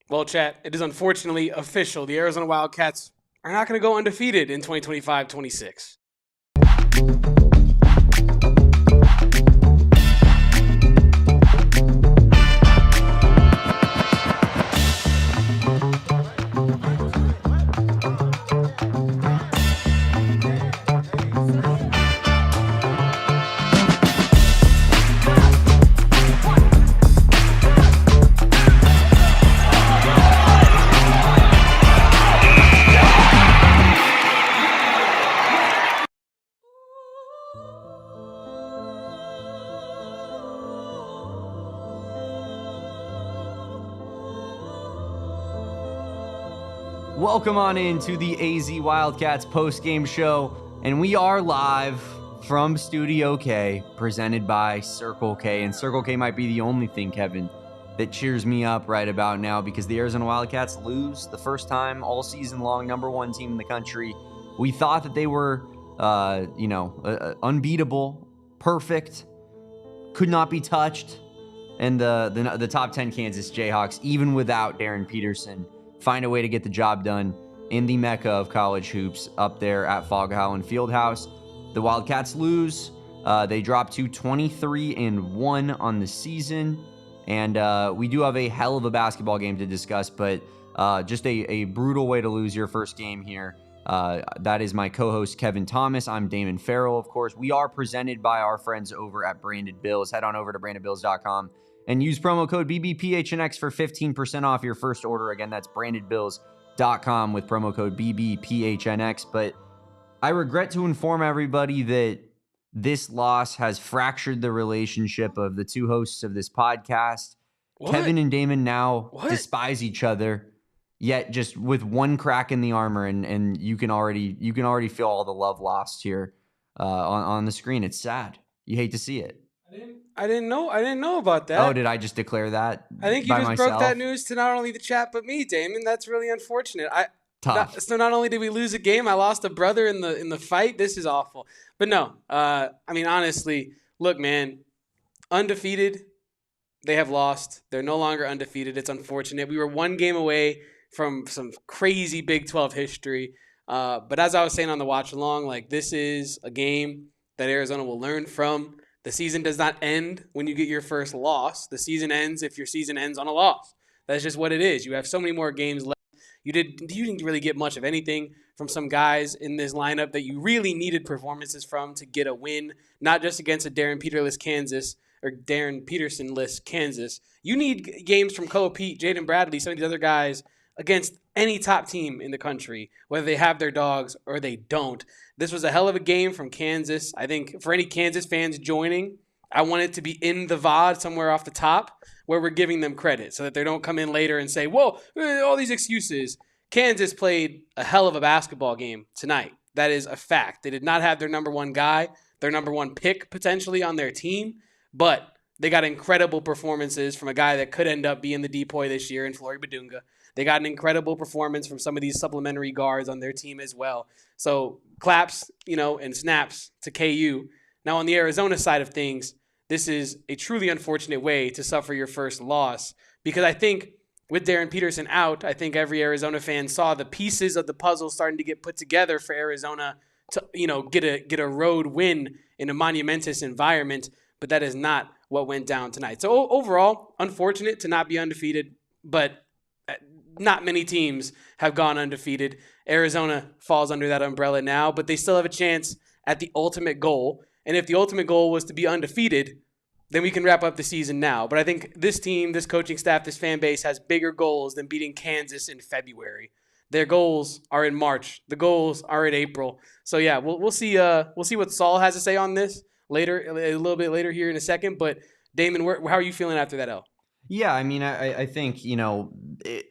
Well, chat, it is unfortunately official. The Arizona Wildcats are not going to go undefeated in 2025-26. Welcome on into the AZ Wildcats post-game show, and we are live from Studio K, presented by Circle K, and Circle K might be the only thing, Kevin, that cheers me up right about now because the Arizona Wildcats lose the first time all season long, #1 team in the country. We thought that they were, unbeatable, perfect, could not be touched, and the top 10 Kansas Jayhawks, even without Darryn Peterson, find a way to get the job done in the mecca of college hoops up there at Phog Allen Fieldhouse. The Wildcats lose. They drop to 23-1 on the season. And we do have a hell of a basketball game to discuss, but just a brutal way to lose your first game here. That is my co-host, Kevin Thomas. I'm Damon Farrell, of course. We are presented by our friends over at Branded Bills. Head on over to brandedbills.com. and use promo code BBPHNX for 15% off your first order. Again, that's brandedbills.com with promo code BBPHNX. But I regret to inform everybody that this loss has fractured the relationship of the two hosts of this podcast. What? Kevin and Damon now despise each other, yet just with one crack in the armor, and you can already feel all the love lost here on the screen. It's sad. You hate to see it. I didn't know about that. Oh, did I just declare that? I think you just broke that news to not only the chat but me, Damon. That's really unfortunate. Tough. So not only did we lose a game, I lost a brother in the fight. This is awful. But no, I mean honestly, look, man, undefeated. They have lost. They're no longer undefeated. It's unfortunate. We were one game away from some crazy Big 12 history. But as I was saying on the watch along, like this is a game that Arizona will learn from. The season does not end when you get your first loss. The season ends if your season ends on a loss. That's just what it is. You have so many more games left. You didn't really get much of anything from some guys in this lineup that you really needed performances from to get a win, not just against a Darryn Peterson-less Kansas. You need games from Koa Peat, Jaden Bradley, some of these other guys against any top team in the country, whether they have their dogs or they don't. This was a hell of a game from Kansas. I think for any Kansas fans joining, I want it to be in the VOD somewhere off the top where we're giving them credit so that they don't come in later and say, whoa, all these excuses. Kansas played a hell of a basketball game tonight. That is a fact. They did not have their #1 guy, their #1 pick potentially on their team, but they got incredible performances from a guy that could end up being the depoy this year in Flory Bidunga. They got an incredible performance from some of these supplementary guards on their team as well. So claps, and snaps to KU. Now on the Arizona side of things, this is a truly unfortunate way to suffer your first loss because I think with Darryn Peterson out, I think every Arizona fan saw the pieces of the puzzle starting to get put together for Arizona to, get a road win in a monumentous environment, but that is not what went down tonight. So overall, unfortunate to not be undefeated, but not many teams have gone undefeated. Arizona falls under that umbrella now, but they still have a chance at the ultimate goal. And if the ultimate goal was to be undefeated, then we can wrap up the season now. But I think this team, this coaching staff, this fan base has bigger goals than beating Kansas in February. Their goals are in March. The goals are in April. So yeah, we'll see. We'll see what Saul has to say on this later, a little bit later here in a second. But Damon, how are you feeling after that L? Yeah, I mean, I think,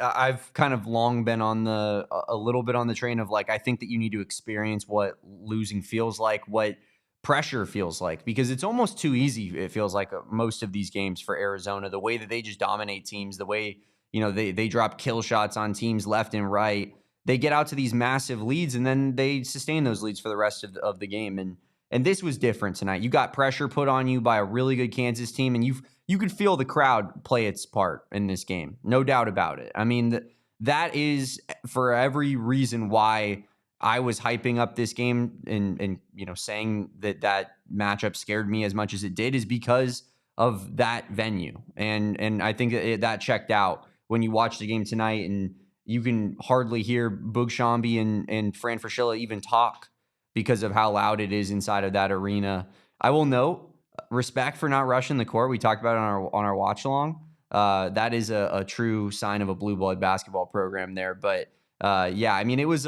I've kind of long been on a little bit on the train of like, I think that you need to experience what losing feels like, what pressure feels like, because it's almost too easy. It feels like most of these games for Arizona, the way that they just dominate teams, the way, they drop kill shots on teams left and right. They get out to these massive leads and then they sustain those leads for the rest of the game. And this was different tonight. You got pressure put on you by a really good Kansas team, and you could feel the crowd play its part in this game. No doubt about it. I mean, that is for every reason why I was hyping up this game and saying that matchup scared me as much as it did, is because of that venue. And I think that checked out when you watch the game tonight, and you can hardly hear Boog Shambi and Fran Fraschilla even talk because of how loud it is inside of that arena. I will note, respect for not rushing the court. We talked about it on our watch along. That is a true sign of a blue blood basketball program there. But yeah, I mean, it was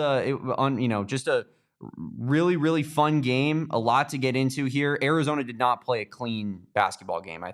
just a really, really fun game. A lot to get into here. Arizona did not play a clean basketball game.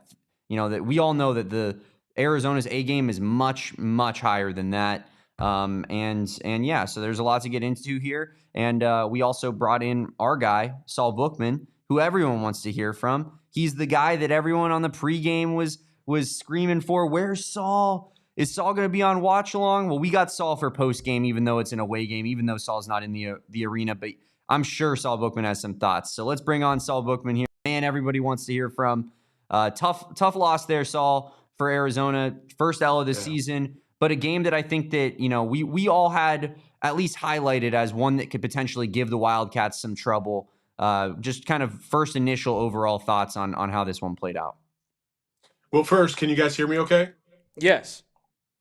That we all know that the Arizona's A game is much, much higher than that. And yeah, so there's a lot to get into here. And we also brought in our guy, Saul Bookman, who everyone wants to hear from. He's the guy that everyone on the pregame was screaming for. Where's Saul? Is Saul going to be on watch along? Well, we got Saul for post game, even though it's an away game, even though Saul's not in the arena. But I'm sure Saul Bookman has some thoughts. So let's bring on Saul Bookman here. Man, everybody wants to hear from. Tough loss there, Saul, for Arizona. First L of the season, but a game that I think that we all had at least highlighted as one that could potentially give the Wildcats some trouble. Just kind of first initial overall thoughts on how this one played out. Well, first, can you guys hear me okay? Yes.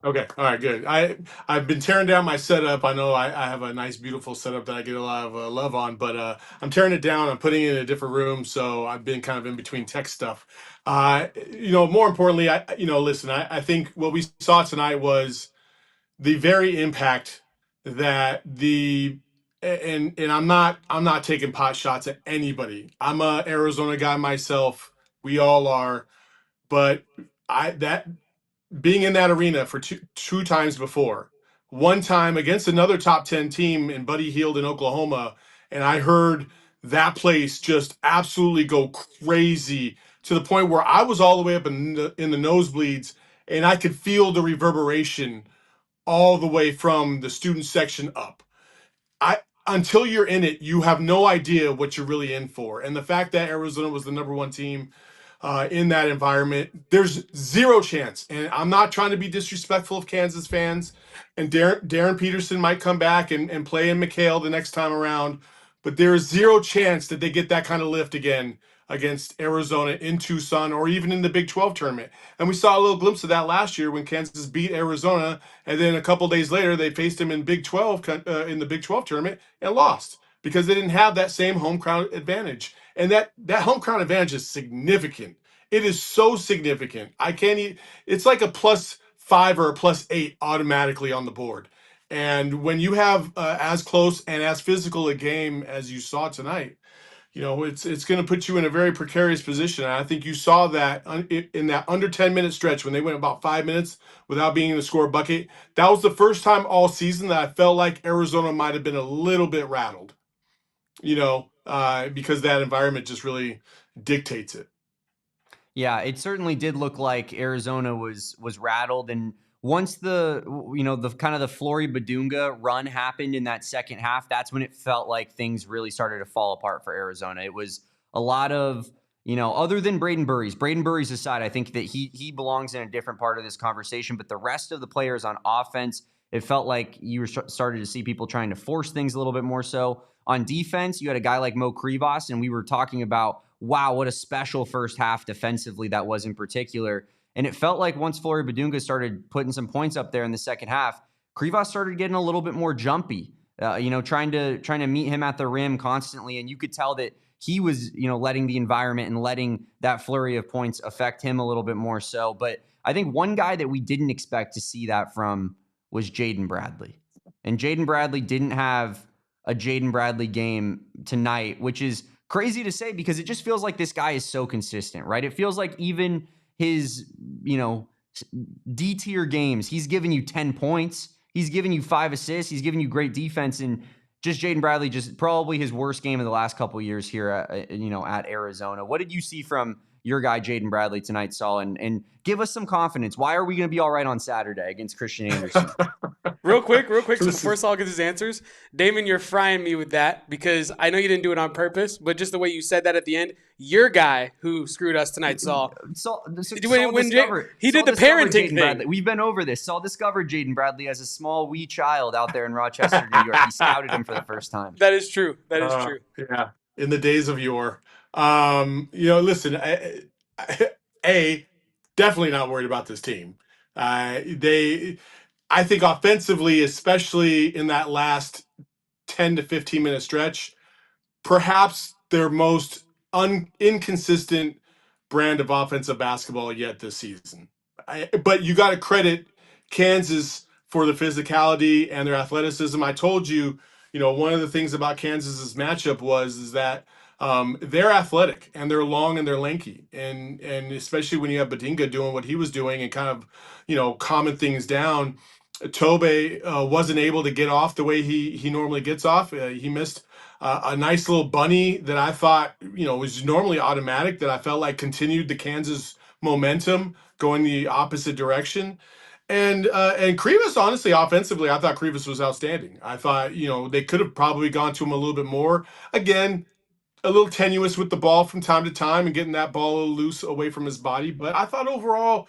Okay. All right, good. I've been tearing down my setup. I know I have a nice, beautiful setup that I get a lot of love on, but I'm tearing it down. I'm putting it in a different room, so I've been kind of in between tech stuff. More importantly, listen, I think what we saw tonight was the very impact that and I'm not taking pot shots at anybody. I'm a Arizona guy myself. We all are, but being in that arena for two times before, one time against another top 10 team in Buddy Hield in Oklahoma, and I heard that place just absolutely go crazy to the point where I was all the way up in the nosebleeds, and I could feel the reverberation all the way from the student section up. Until you're in it, you have no idea what you're really in for. And the fact that Arizona was the #1 team in that environment, there's zero chance. And I'm not trying to be disrespectful of Kansas fans. And Darryn Peterson might come back and play in McKale the next time around. But there's zero chance that they get that kind of lift again against Arizona in Tucson or even in the Big 12 tournament. And we saw a little glimpse of that last year when Kansas beat Arizona, and then a couple days later they faced him in Big 12 in the Big 12 tournament and lost because they didn't have that same home crowd advantage. And that home crowd advantage is significant. It is so significant. It's like a +5 or a +8 automatically on the board. And when you have as close and as physical a game as you saw tonight, it's going to put you in a very precarious position. And I think you saw that in that under 10-minute stretch when they went about 5 minutes without being able to score a bucket. That was the first time all season that I felt like Arizona might have been a little bit rattled, because that environment just really dictates it. Yeah, it certainly did look like Arizona was rattled, and once the kind of the Flory Bidunga run happened in that second half, that's when it felt like things really started to fall apart for Arizona. It was a lot of other than Brayden Burries aside, I think that he belongs in a different part of this conversation. But the rest of the players on offense, it felt like you were started to see people trying to force things a little bit more so. On defense, you had a guy like Motiejus Krivas, and we were talking about, wow, what a special first half defensively that was in particular. And it felt like once Flory Bidunga started putting some points up there in the second half, Krivas started getting a little bit more jumpy, trying to meet him at the rim constantly. And you could tell that he was, letting the environment and letting that flurry of points affect him a little bit more so. But I think one guy that we didn't expect to see that from was Jaden Bradley. And Jaden Bradley didn't have a Jaden Bradley game tonight, which is crazy to say because it just feels like this guy is so consistent, right? It feels like even his, D-tier games, he's giving you 10 points. He's giving you 5 assists. He's giving you great defense. And just Jaden Bradley, just probably his worst game of the last couple of years here at Arizona. What did you see from your guy, Jaden Bradley, tonight, Saul? And give us some confidence. Why are we going to be all right on Saturday against Christian Anderson? Real quick. So So this before is Saul gets his answers, Damon, you're frying me with that because I know you didn't do it on purpose, but just the way you said that at the end, your guy who screwed us tonight, Saul. Did you Saul He did the discovered parenting Jaden thing. Bradley. We've been over this. Saul discovered Jaden Bradley as a small wee child out there in Rochester, New York. He scouted him for the first time. That is true. That is true. yeah, in the days of yore. Listen, a definitely not worried about this team. I think offensively, especially in that last 10 to 15 minute stretch, perhaps their most inconsistent brand of offensive basketball yet this season. But you got to credit Kansas for the physicality and their athleticism. I told you, one of the things about Kansas's matchup is that they're athletic and they're long and they're lanky, and especially when you have Bidunga doing what he was doing and kind of, calming things down. Tobe wasn't able to get off the way he normally gets off. He missed a nice little bunny that I thought, was normally automatic, that I felt like continued the Kansas momentum going the opposite direction. And Krivas, honestly, offensively, I thought Krivas was outstanding. I thought, they could have probably gone to him a little bit more. Again, a little tenuous with the ball from time to time and getting that ball a little loose away from his body. But I thought overall,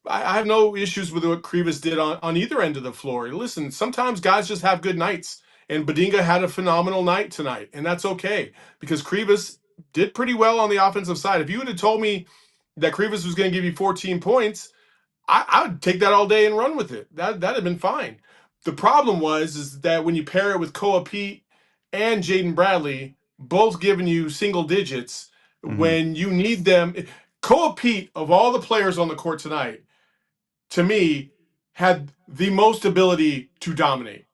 I have no issues with what Krivas did on either end of the floor. Listen, sometimes guys just have good nights, and Bidunga had a phenomenal night tonight, and that's okay because Krivas did pretty well on the offensive side. If you would have told me that Krivas was going to give you 14 points, I would take that all day and run with it. That'd have been fine. The problem is that when you pair it with Koa Peat and Jaden Bradley, both giving you single digits when you need them. Koa Peat, of all the players on the court tonight, to me, had the most ability to dominate,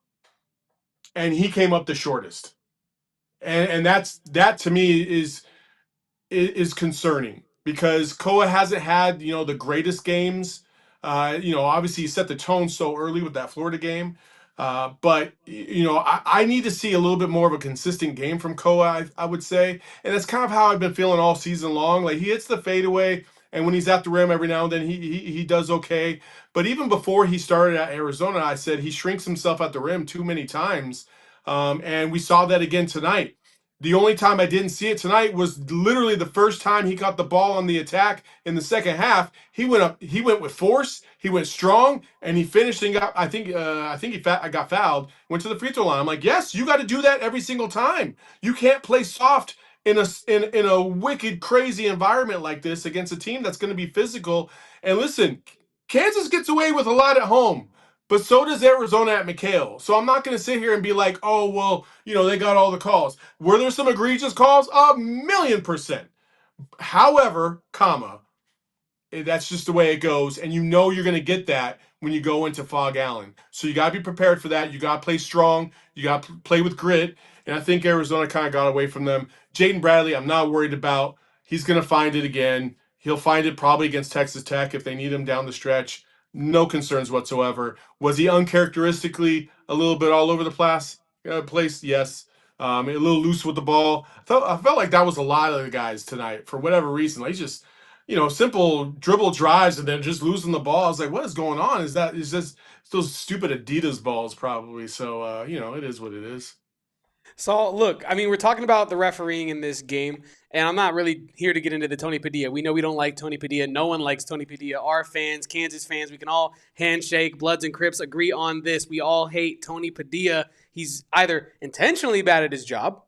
and he came up the shortest. And that to me is concerning because Koa hasn't had the greatest games. Obviously he set the tone so early with that Florida game, but I need to see a little bit more of a consistent game from Koa. I would say, and that's kind of how I've been feeling all season long. Like he hits the fadeaway, and when he's at the rim every now and then, he does okay. But even before he started at Arizona, I said he shrinks himself at the rim too many times, and we saw that again tonight. The only time I didn't see it tonight was literally the first time he got the ball on the attack in the second half. He went up. He went with force. He went strong, and he finished and got. I got fouled. Went to the free throw line. I'm like, yes, you got to do that every single time. You can't play soft in a wicked, crazy environment like this against a team that's going to be physical. And listen, Kansas gets away with a lot at home. But so does Arizona at McKale. So I'm not going to sit here and be like, oh, well, they got all the calls. Were there some egregious calls? 1,000,000%. However, that's just the way it goes. And you're going to get that when you go into Phog Allen. So you got to be prepared for that. You got to play strong. You got to play with grit. And I think Arizona kind of got away from them. Jaden Bradley, I'm not worried about. He's going to find it again. He'll find it probably against Texas Tech if they need him down the stretch. No concerns whatsoever. Was he uncharacteristically a little bit all over the place? Yes. A little loose with the ball. I felt like that was a lot of the guys tonight for whatever reason. Like just simple dribble drives and then just losing the ball. I was like, what is going on? Is just those stupid Adidas balls probably. So, it is what it is. So look, I mean, we're talking about the refereeing in this game, and I'm not really here to get into the Tony Padilla. We know we don't like Tony Padilla. No one likes Tony Padilla. Our fans, Kansas fans, we can all handshake, Bloods and Crips agree on this. We all hate Tony Padilla. He's either intentionally bad at his job,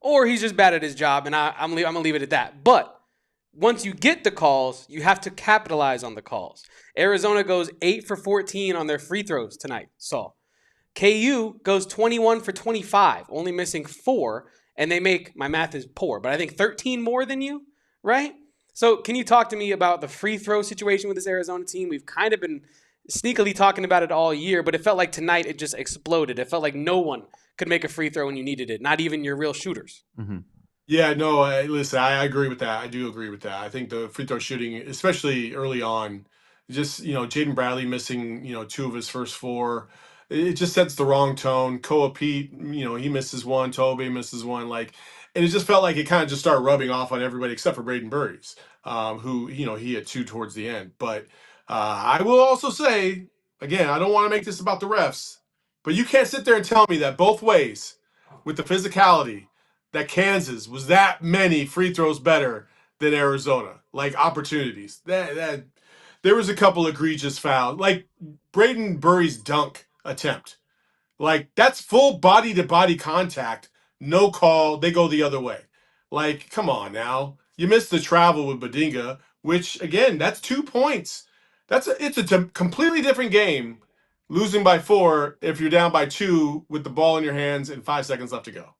or he's just bad at his job, and I'm gonna leave it at that. But once you get the calls, you have to capitalize on the calls. Arizona goes 8 for 14 on their free throws tonight. So KU goes 21 for 25, only missing 4, and they make, my math is poor, but I think 13 more than you, right? So can you talk to me about the free throw situation with this Arizona team? We've kind of been sneakily talking about it all year, but it felt like tonight it just exploded. It felt like no one could make a free throw when you needed it, not even your real shooters. Mm-hmm. Yeah, no, listen, I agree with that. I do agree with that. I think the free throw shooting, especially early on, just, Jaden Bradley missing, 2 of his first 4, it just sets the wrong tone. Koa Peat, he misses 1, Toby misses 1, and it just felt like it kind of just started rubbing off on everybody except for Brayden Burries, who, he had 2 towards the end. But I will also say, again, I don't want to make this about the refs. But you can't sit there and tell me that both ways, with the physicality, that Kansas was that many free throws better than Arizona, like opportunities. That there was a couple egregious fouls, like Brayden Burries' dunk attempt. Like that's full body to body contact, no call. They go the other way. Like, come on now, you missed the travel with Bidunga, which again, that's 2 points. It's a completely different game. Losing by 4 if you're down by 2 with the ball in your hands and 5 seconds left to go.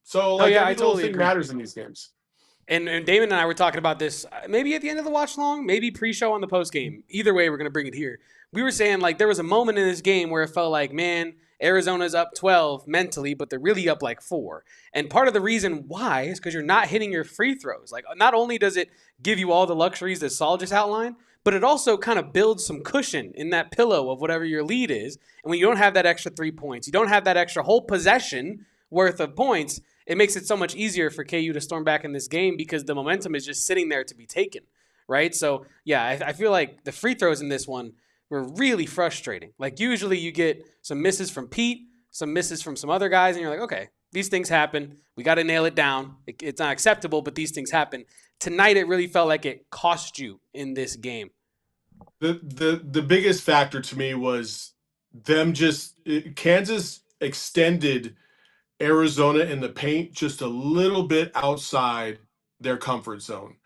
So No, like yeah, every I little totally thing agree. matters in these games. And Damon and I were talking about this maybe at the end of the watch long, maybe pre-show on the post game. Either way, we're going to bring it here. We were saying like there was a moment in this game where it felt like, man, Arizona's up 12 mentally, but they're really up like 4. And part of the reason why is because you're not hitting your free throws. Like not only does it give you all the luxuries that Saul just outlined, but it also kind of builds some cushion in that pillow of whatever your lead is. And when you don't have that extra 3 points, you don't have that extra whole possession worth of points, it makes it so much easier for KU to storm back in this game because the momentum is just sitting there to be taken, right? So, yeah, I feel like the free throws in this one were really frustrating. Like, usually you get some misses from Pete, some misses from some other guys, and you're like, okay, these things happen. We got to nail it down. It's not acceptable, but these things happen. Tonight, it really felt like it cost you in this game. The biggest factor to me was them Kansas extended Arizona in the paint just a little bit outside their comfort zone.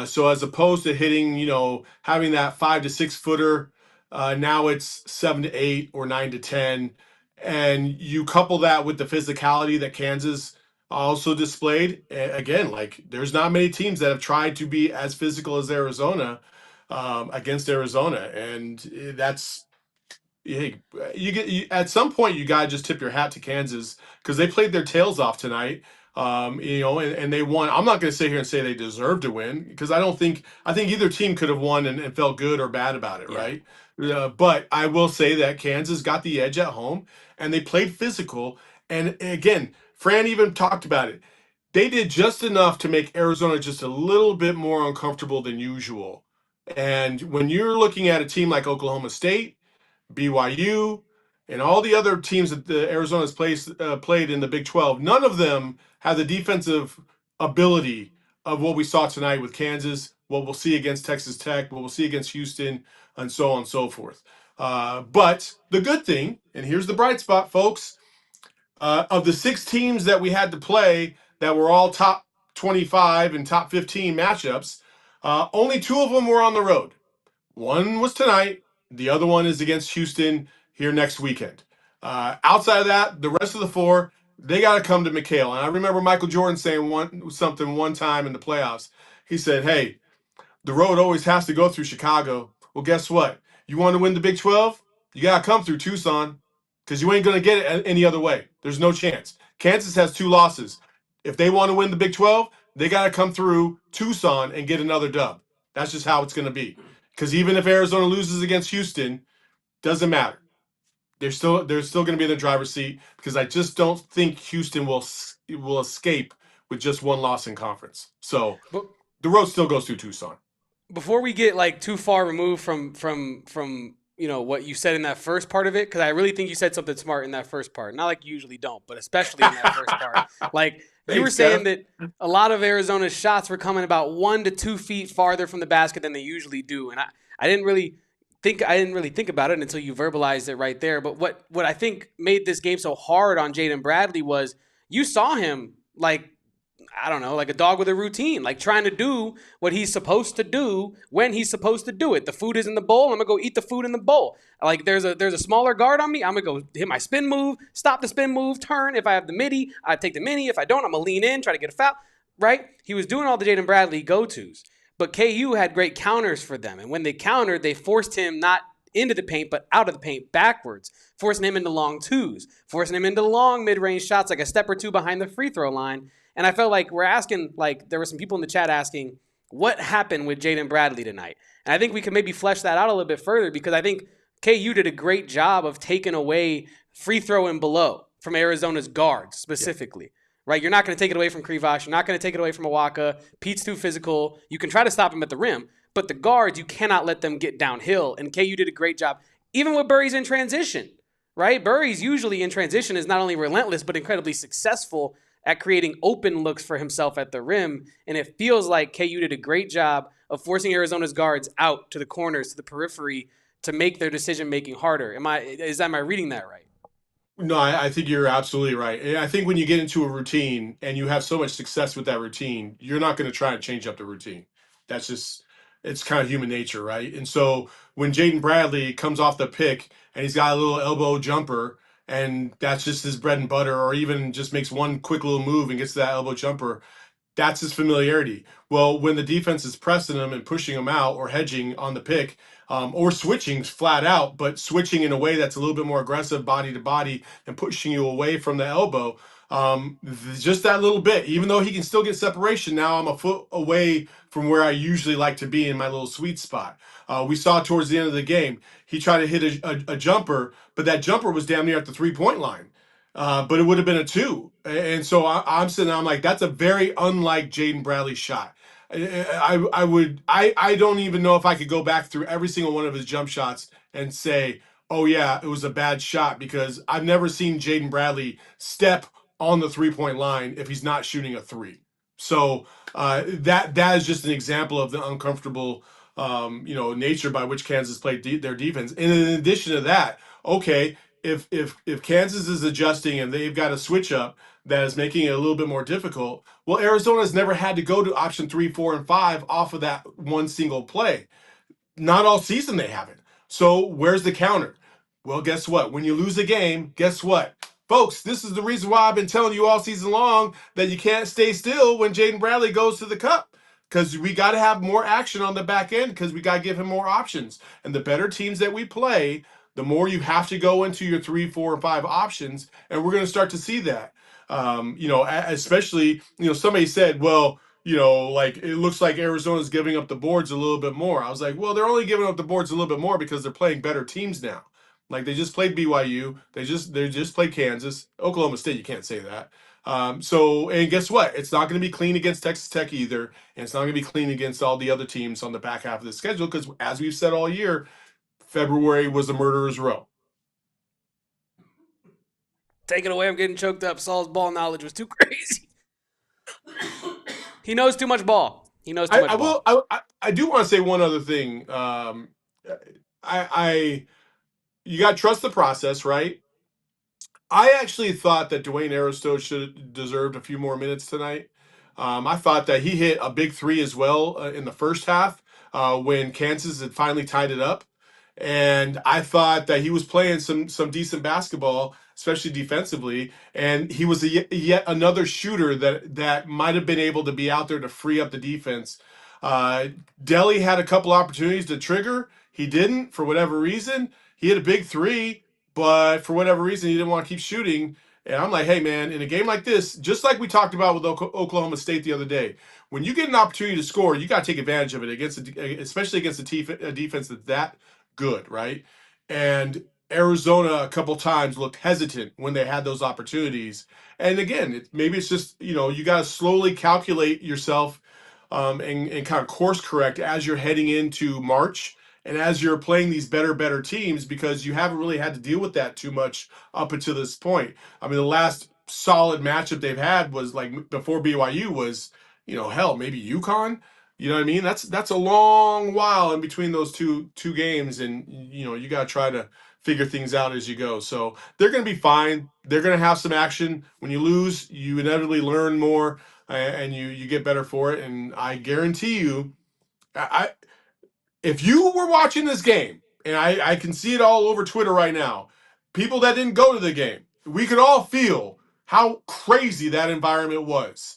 So as opposed to hitting, having that 5 to 6 footer, now it's 7 to 8 or 9 to 10, and you couple that with the physicality that Kansas also displayed. Again, like there's not many teams that have tried to be as physical as Arizona against Arizona, and that's hey, at some point you gotta just tip your hat to Kansas because they played their tails off tonight. And they won. I'm not going to sit here and say they deserve to win because I think either team could have won and felt good or bad about it, Yeah. right? But I will say that Kansas got the edge at home and they played physical. And again, Fran even talked about it. They did just enough to make Arizona just a little bit more uncomfortable than usual. And when you're looking at a team like Oklahoma State, BYU, and all the other teams that the Arizona's played in the Big 12, none of them have the defensive ability of what we saw tonight with Kansas, what we'll see against Texas Tech, what we'll see against Houston, and so on and so forth. But the good thing, and here's the bright spot, folks, of the 6 teams that we had to play that were all top 25 and top 15 matchups, only 2 of them were on the road. One was tonight. The other one is against Houston here next weekend. Outside of that, the rest of the 4, they got to come to McKale. And I remember Michael Jordan saying something one time in the playoffs. He said, hey, the road always has to go through Chicago. Well, guess what? You want to win the Big 12? You got to come through Tucson because you ain't going to get it any other way. There's no chance. Kansas has 2 losses. If they want to win the Big 12, they got to come through Tucson and get another dub. That's just how it's going to be. Because even if Arizona loses against Houston, doesn't matter. They're still going to be in the driver's seat because I just don't think Houston will escape with just 1 loss in conference. So But the road still goes through Tucson. before we get like too far removed from what you said in that first part of it, because I really think you said something smart in that first part. Not like you usually don't, but especially in that first part. Like you were saying that a lot of Arizona's shots were coming about 1 to 2 feet farther from the basket than they usually do, and I didn't really think about it until you verbalized it right there. But what I think made this game so hard on Jaden Bradley was you saw him like, I don't know, like a dog with a routine, like trying to do what he's supposed to do when he's supposed to do it. The food is in the bowl. I'm gonna go eat the food in the bowl. Like there's a smaller guard on me. I'm gonna go hit my spin move, stop the spin move, turn. If I have the midi, I take the mini. If I don't, I'm gonna lean in, try to get a foul. Right? He was doing all the Jaden Bradley go-tos, but KU had great counters for them, and when they countered, they forced him not into the paint, but out of the paint backwards, forcing him into long 2s, forcing him into long mid-range shots, like a step or 2 behind the free throw line. And I felt like we're asking, like there were some people in the chat asking, what happened with Jaden Bradley tonight? And I think we can maybe flesh that out a little bit further because I think KU did a great job of taking away free throw and below from Arizona's guards specifically. Right? You're not going to take it away from Krivas. You're not going to take it away from Awaka. Pete's too physical. You can try to stop him at the rim, but the guards, you cannot let them get downhill. And KU did a great job, even with Burries in transition. right? Burries usually in transition is not only relentless, but incredibly successful at creating open looks for himself at the rim. And it feels like KU did a great job of forcing Arizona's guards out to the corners, to the periphery, to make their decision making harder. Am I reading that right? No, I think you're absolutely right. And I think when you get into a routine and you have so much success with that routine, you're not going to try and change up the routine. That's just, it's kind of human nature, right? And so when Jaden Bradley comes off the pick and he's got a little elbow jumper and that's just his bread and butter, or even just makes one quick little move and gets to that elbow jumper, that's his familiarity. Well, when the defense is pressing him and pushing him out or hedging on the pick, or switching flat out, but switching in a way that's a little bit more aggressive, body to body, and pushing you away from the elbow. Just that little bit, even though he can still get separation, now I'm a foot away from where I usually like to be in my little sweet spot. We saw towards the end of the game, he tried to hit a jumper, but that jumper was damn near at the 3-point line. But it would have been a two. And so I'm sitting there, I'm like, that's a very unlike Jaden Bradley shot. I don't even know if I could go back through every single one of his jump shots and say, oh yeah, it was a bad shot, because I've never seen Jaden Bradley step on the 3-point line if he's not shooting a three. So that is just an example of the uncomfortable nature by which Kansas played their defense. And in addition to that, okay, if Kansas is adjusting and they've got a switch up that is making it a little bit more difficult, well, Arizona's never had to go to option 3, 4, and 5 off of that one single play. Not all season they haven't. So where's the counter? Well, guess what? When you lose a game, guess what? Folks, this is the reason why I've been telling you all season long that you can't stay still when Jaden Bradley goes to the cup. Because we got to have more action on the back end, because we got to give him more options. And the better teams that we play, the more you have to go into your 3, 4, and 5 options. And we're going to start to see that. Especially, somebody said, well, like it looks like Arizona's giving up the boards a little bit more. I was like, well, they're only giving up the boards a little bit more because they're playing better teams now. Like they just played BYU, they just played Kansas, Oklahoma State. You can't say that. And guess what? It's not going to be clean against Texas Tech either, and it's not going to be clean against all the other teams on the back half of the schedule, because as we've said all year, February was the murderer's row. Take it away. I'm getting choked up. Saul's ball knowledge was too crazy. He knows too much ball. He knows too much ball. I do want to say one other thing. You got to trust the process, right? I actually thought that Dwayne Aristo should have deserved a few more minutes tonight. I thought that he hit a big three as well in the first half when Kansas had finally tied it up. And I thought that he was playing some decent basketball, especially defensively. And he was yet another shooter that might have been able to be out there to free up the defense. Delhi had a couple opportunities to trigger. He didn't, for whatever reason. He hit a big three, but for whatever reason, he didn't want to keep shooting. And I'm like, hey, man, in a game like this, just like we talked about with Oklahoma State the other day, when you get an opportunity to score, you got to take advantage of it, especially against a defense that's that good, right? And Arizona a couple times looked hesitant when they had those opportunities. And again, maybe it's just, you got to slowly calculate yourself and kind of course correct as you're heading into March and as you're playing these better teams, because you haven't really had to deal with that too much up until this point. I mean, the last solid matchup they've had was like before BYU was, hell, maybe UConn. You know what I mean? That's a long while in between those two games, and you got to try to figure things out as you go. So they're going to be fine. They're going to have some action. When you lose, you inevitably learn more, and you get better for it. And I guarantee you, if you were watching this game, and I can see it all over Twitter right now, people that didn't go to the game, we could all feel how crazy that environment was.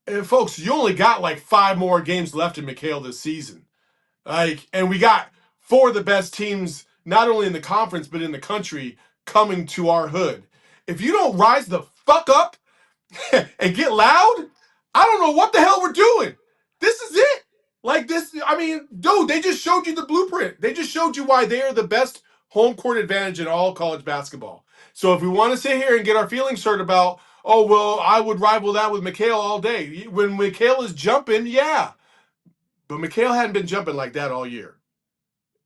And folks, you only got like 5 more games left in McKale this season. And we got 4 of the best teams, not only in the conference, but in the country, coming to our hood. If you don't rise the fuck up and get loud, I don't know what the hell we're doing. This is it. Like this, I mean, dude, they just showed you the blueprint. They just showed you why they are the best home court advantage in all college basketball. So if we want to sit here and get our feelings hurt about, oh, well, I would rival that with McKale all day. When McKale is jumping, yeah. But McKale hadn't been jumping like that all year.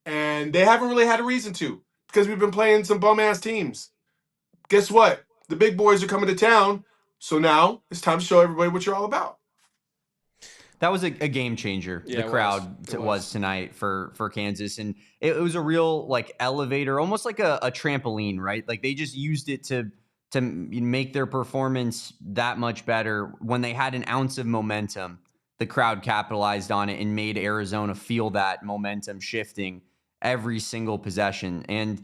And they haven't really had a reason to. because we've been playing some bum-ass teams. Guess what? The big boys are coming to town, so now it's time to show everybody what you're all about. That was a game changer. Yeah, The crowd was tonight for Kansas, and it was a real like elevator, almost like a trampoline, right? Like they just used it to make their performance that much better. When they had an ounce of momentum, the crowd capitalized on it and made Arizona feel that momentum shifting every single possession. And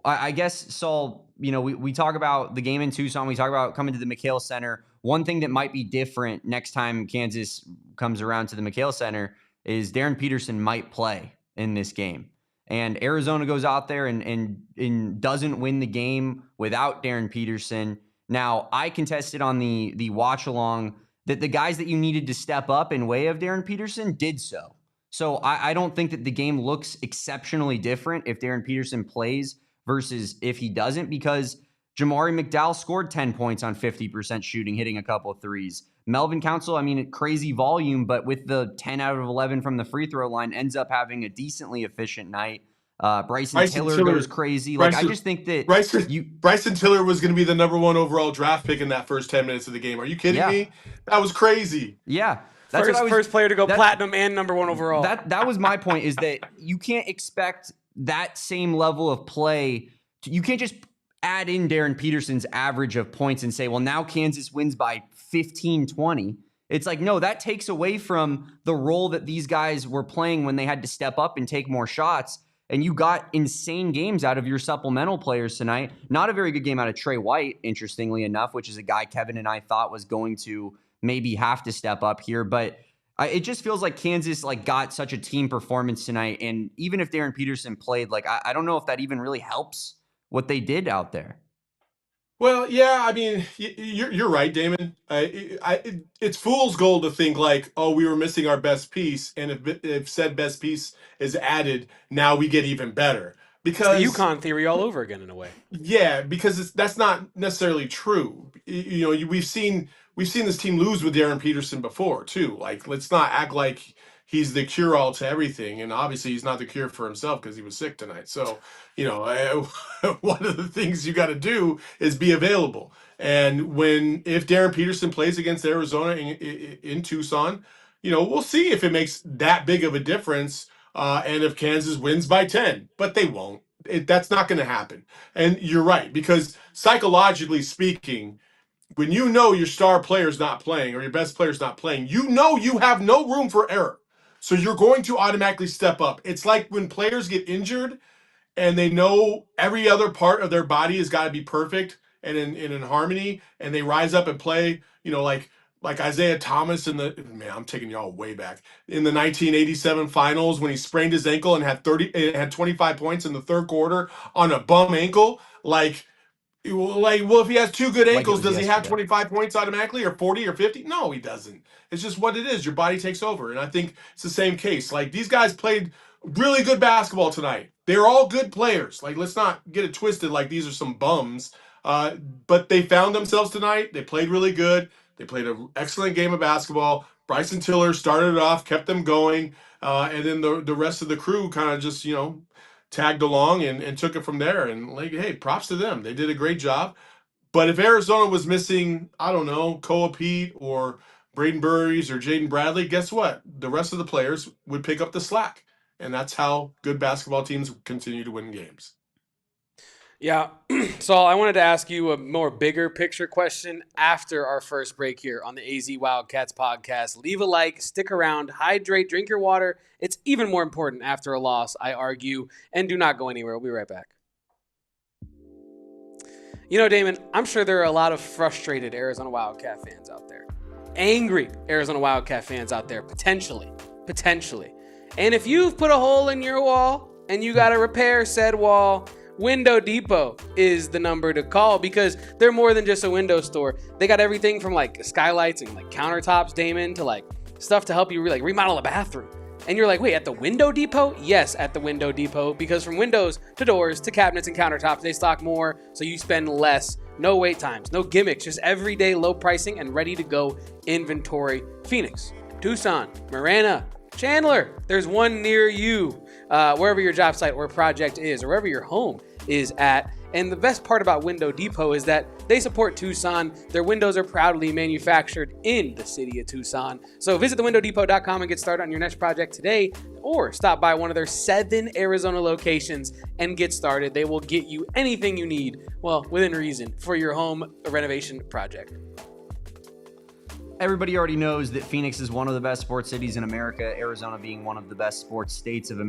I guess, Saul, we talk about the game in Tucson. We talk about coming to the McKale Center. One thing that might be different next time Kansas comes around to the McKale Center is Darryn Peterson might play in this game. And Arizona goes out there and doesn't win the game without Darryn Peterson. Now, I contested on the watch along that the guys that you needed to step up in way of Darryn Peterson did so. So I don't think that the game looks exceptionally different if Darryn Peterson plays versus if he doesn't, because Jamari McDowell scored 10 points on 50% shooting, hitting a couple of threes. Melvin Council, crazy volume, but with the 10 out of 11 from the free throw line, ends up having a decently efficient night. Bryson Tiller goes crazy. I just think that Bryson Tiller was going to be the #1 overall draft pick in that first 10 minutes of the game. Are you kidding me? That was crazy. Yeah. That's first player to go platinum and #1 overall. That was my point, is that you can't expect that same level of play. You can't just add in Darryn Peterson's average of points and say, well, now Kansas wins by 15, 20. It's like, no, that takes away from the role that these guys were playing when they had to step up and take more shots. And you got insane games out of your supplemental players tonight. Not a very good game out of Trey White, interestingly enough, which is a guy Kevin and I thought was going to maybe have to step up here. But it just feels like Kansas got such a team performance tonight. And even if Darryn Peterson played, I don't know if that even really helps what they did out there. Well, yeah, you're right, Damon. It's fool's gold to think we were missing our best piece, and if said best piece is added, now we get even better. Because it's the UConn theory all over again, in a way. Yeah, because that's not necessarily true. We've seen this team lose with Darryn Peterson before too. Let's not act like he's the cure-all to everything, and obviously he's not the cure for himself because he was sick tonight. So, one of the things you got to do is be available. And if Darryn Peterson plays against Arizona in Tucson, we'll see if it makes that big of a difference, and if Kansas wins by 10. But they won't. That's not going to happen. And you're right, because psychologically speaking, when your star player's not playing or your best player's not playing, you have no room for error. So you're going to automatically step up. It's like when players get injured and they know every other part of their body has got to be perfect and in harmony, and they rise up and play, like Isaiah Thomas I'm taking y'all way back, in the 1987 finals when he sprained his ankle and had 25 points in the third quarter on a bum ankle. Well, if he has two good ankles, does he have 25 points automatically, or 40 or 50? No, he doesn't. It's just what it is. Your body takes over. And I think it's the same case. These guys played really good basketball tonight. They're all good players. Let's not get it twisted like these are some bums. But they found themselves tonight. They played really good. They played an excellent game of basketball. Bryson Tiller started it off, kept them going. And then the rest of the crew kind of just, tagged along and took it from there. And hey, props to them. They did a great job. But if Arizona was missing, I don't know, Koa Peat or Brayden Burries or Jaden Bradley, guess what? The rest of the players would pick up the slack. And that's how good basketball teams continue to win games. Yeah. Saul, I wanted to ask you a more bigger picture question after our first break here on the AZ Wildcats podcast. Leave a like, stick around, hydrate, drink your water. It's even more important after a loss, I argue, and do not go anywhere. We'll be right back. Damon, I'm sure there are a lot of frustrated Arizona Wildcat fans out there. Angry Arizona Wildcat fans out there, potentially. And if you've put a hole in your wall and you got to repair said wall, Window Depot is the number to call, because they're more than just a window store. They got everything from skylights and countertops, Damon, to stuff to help you remodel a bathroom. And you're like, wait, at the Window Depot? Yes, at the Window Depot, because from windows to doors to cabinets and countertops, they stock more, so you spend less. No wait times, no gimmicks, just everyday low pricing and ready to go inventory. Phoenix, Tucson, Marana, Chandler, there's one near you. Wherever your job site or project is, or wherever your home is at. And the best part about Window Depot is that they support Tucson. Their windows are proudly manufactured in the city of Tucson. So visit thewindowdepot.com and get started on your next project today, or stop by one of their 7 Arizona locations and get started. They will get you anything you need, well, within reason, for your home renovation project. Everybody already knows that Phoenix is one of the best sports cities in America, Arizona being one of the best sports states in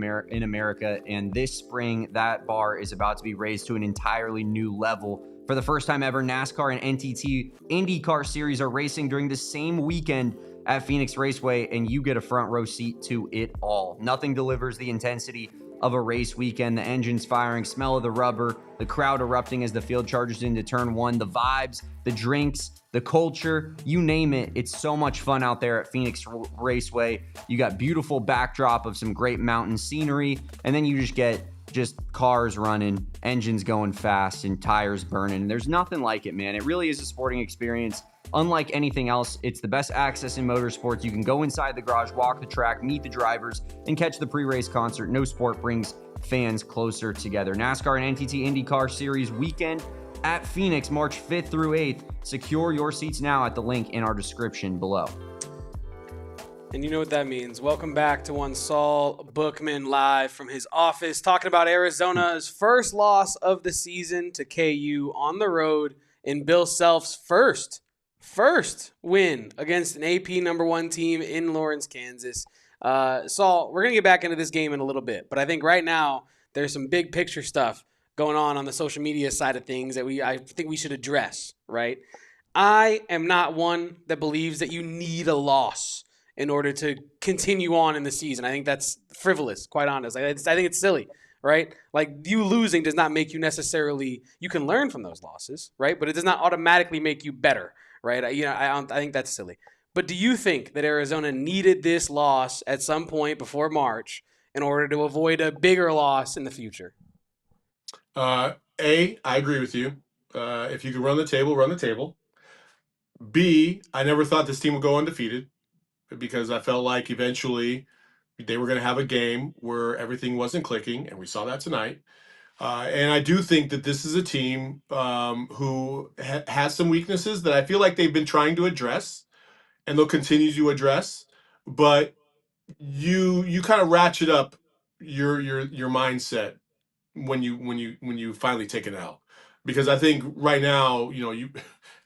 America. And this spring, that bar is about to be raised to an entirely new level. For the first time ever, NASCAR and NTT IndyCar Series are racing during the same weekend at Phoenix Raceway, and you get a front row seat to it all. Nothing delivers the intensity of a race weekend. The engines firing, smell of the rubber, the crowd erupting as the field charges into turn 1, the vibes, the drinks, the culture, you name it. It's so much fun out there at Phoenix Raceway. You got beautiful backdrop of some great mountain scenery, and then you just get cars running, engines going fast, and tires burning. There's nothing like it, man. It really is a sporting experience unlike anything else. It's the best access in motorsports. You can go inside the garage, walk the track, meet the drivers, and catch the pre-race concert. No sport brings fans closer together. NASCAR and NTT IndyCar Series weekend at Phoenix, March 5th through 8th. Secure your seats now at the link in our description below. And you know what that means. Welcome back to one Saul Bookman live from his office, talking about Arizona's first loss of the season to KU on the road in Bill Self's first win against an AP No.1 team in Lawrence, Kansas. Saul, we're going to get back into this game in a little bit, but I think right now there's some big picture stuff going on the social media side of things that I think we should address, right? I am not one that believes that you need a loss in order to continue on in the season. I think that's frivolous, quite honest. I think it's silly, right? Like, you losing does not make you necessarily – you can learn from those losses, right? But it does not automatically make you better, right? I think that's silly. But do you think that Arizona needed this loss at some point before March in order to avoid a bigger loss in the future? I agree with you. If you could run the table, run the table. B, I never thought this team would go undefeated, because I felt like eventually they were going to have a game where everything wasn't clicking, and we saw that tonight. And I do think that this is a team who has some weaknesses that I feel like they've been trying to address, and they'll continue to address. But you kind of ratchet up your mindset when you finally take an L, because I think right now,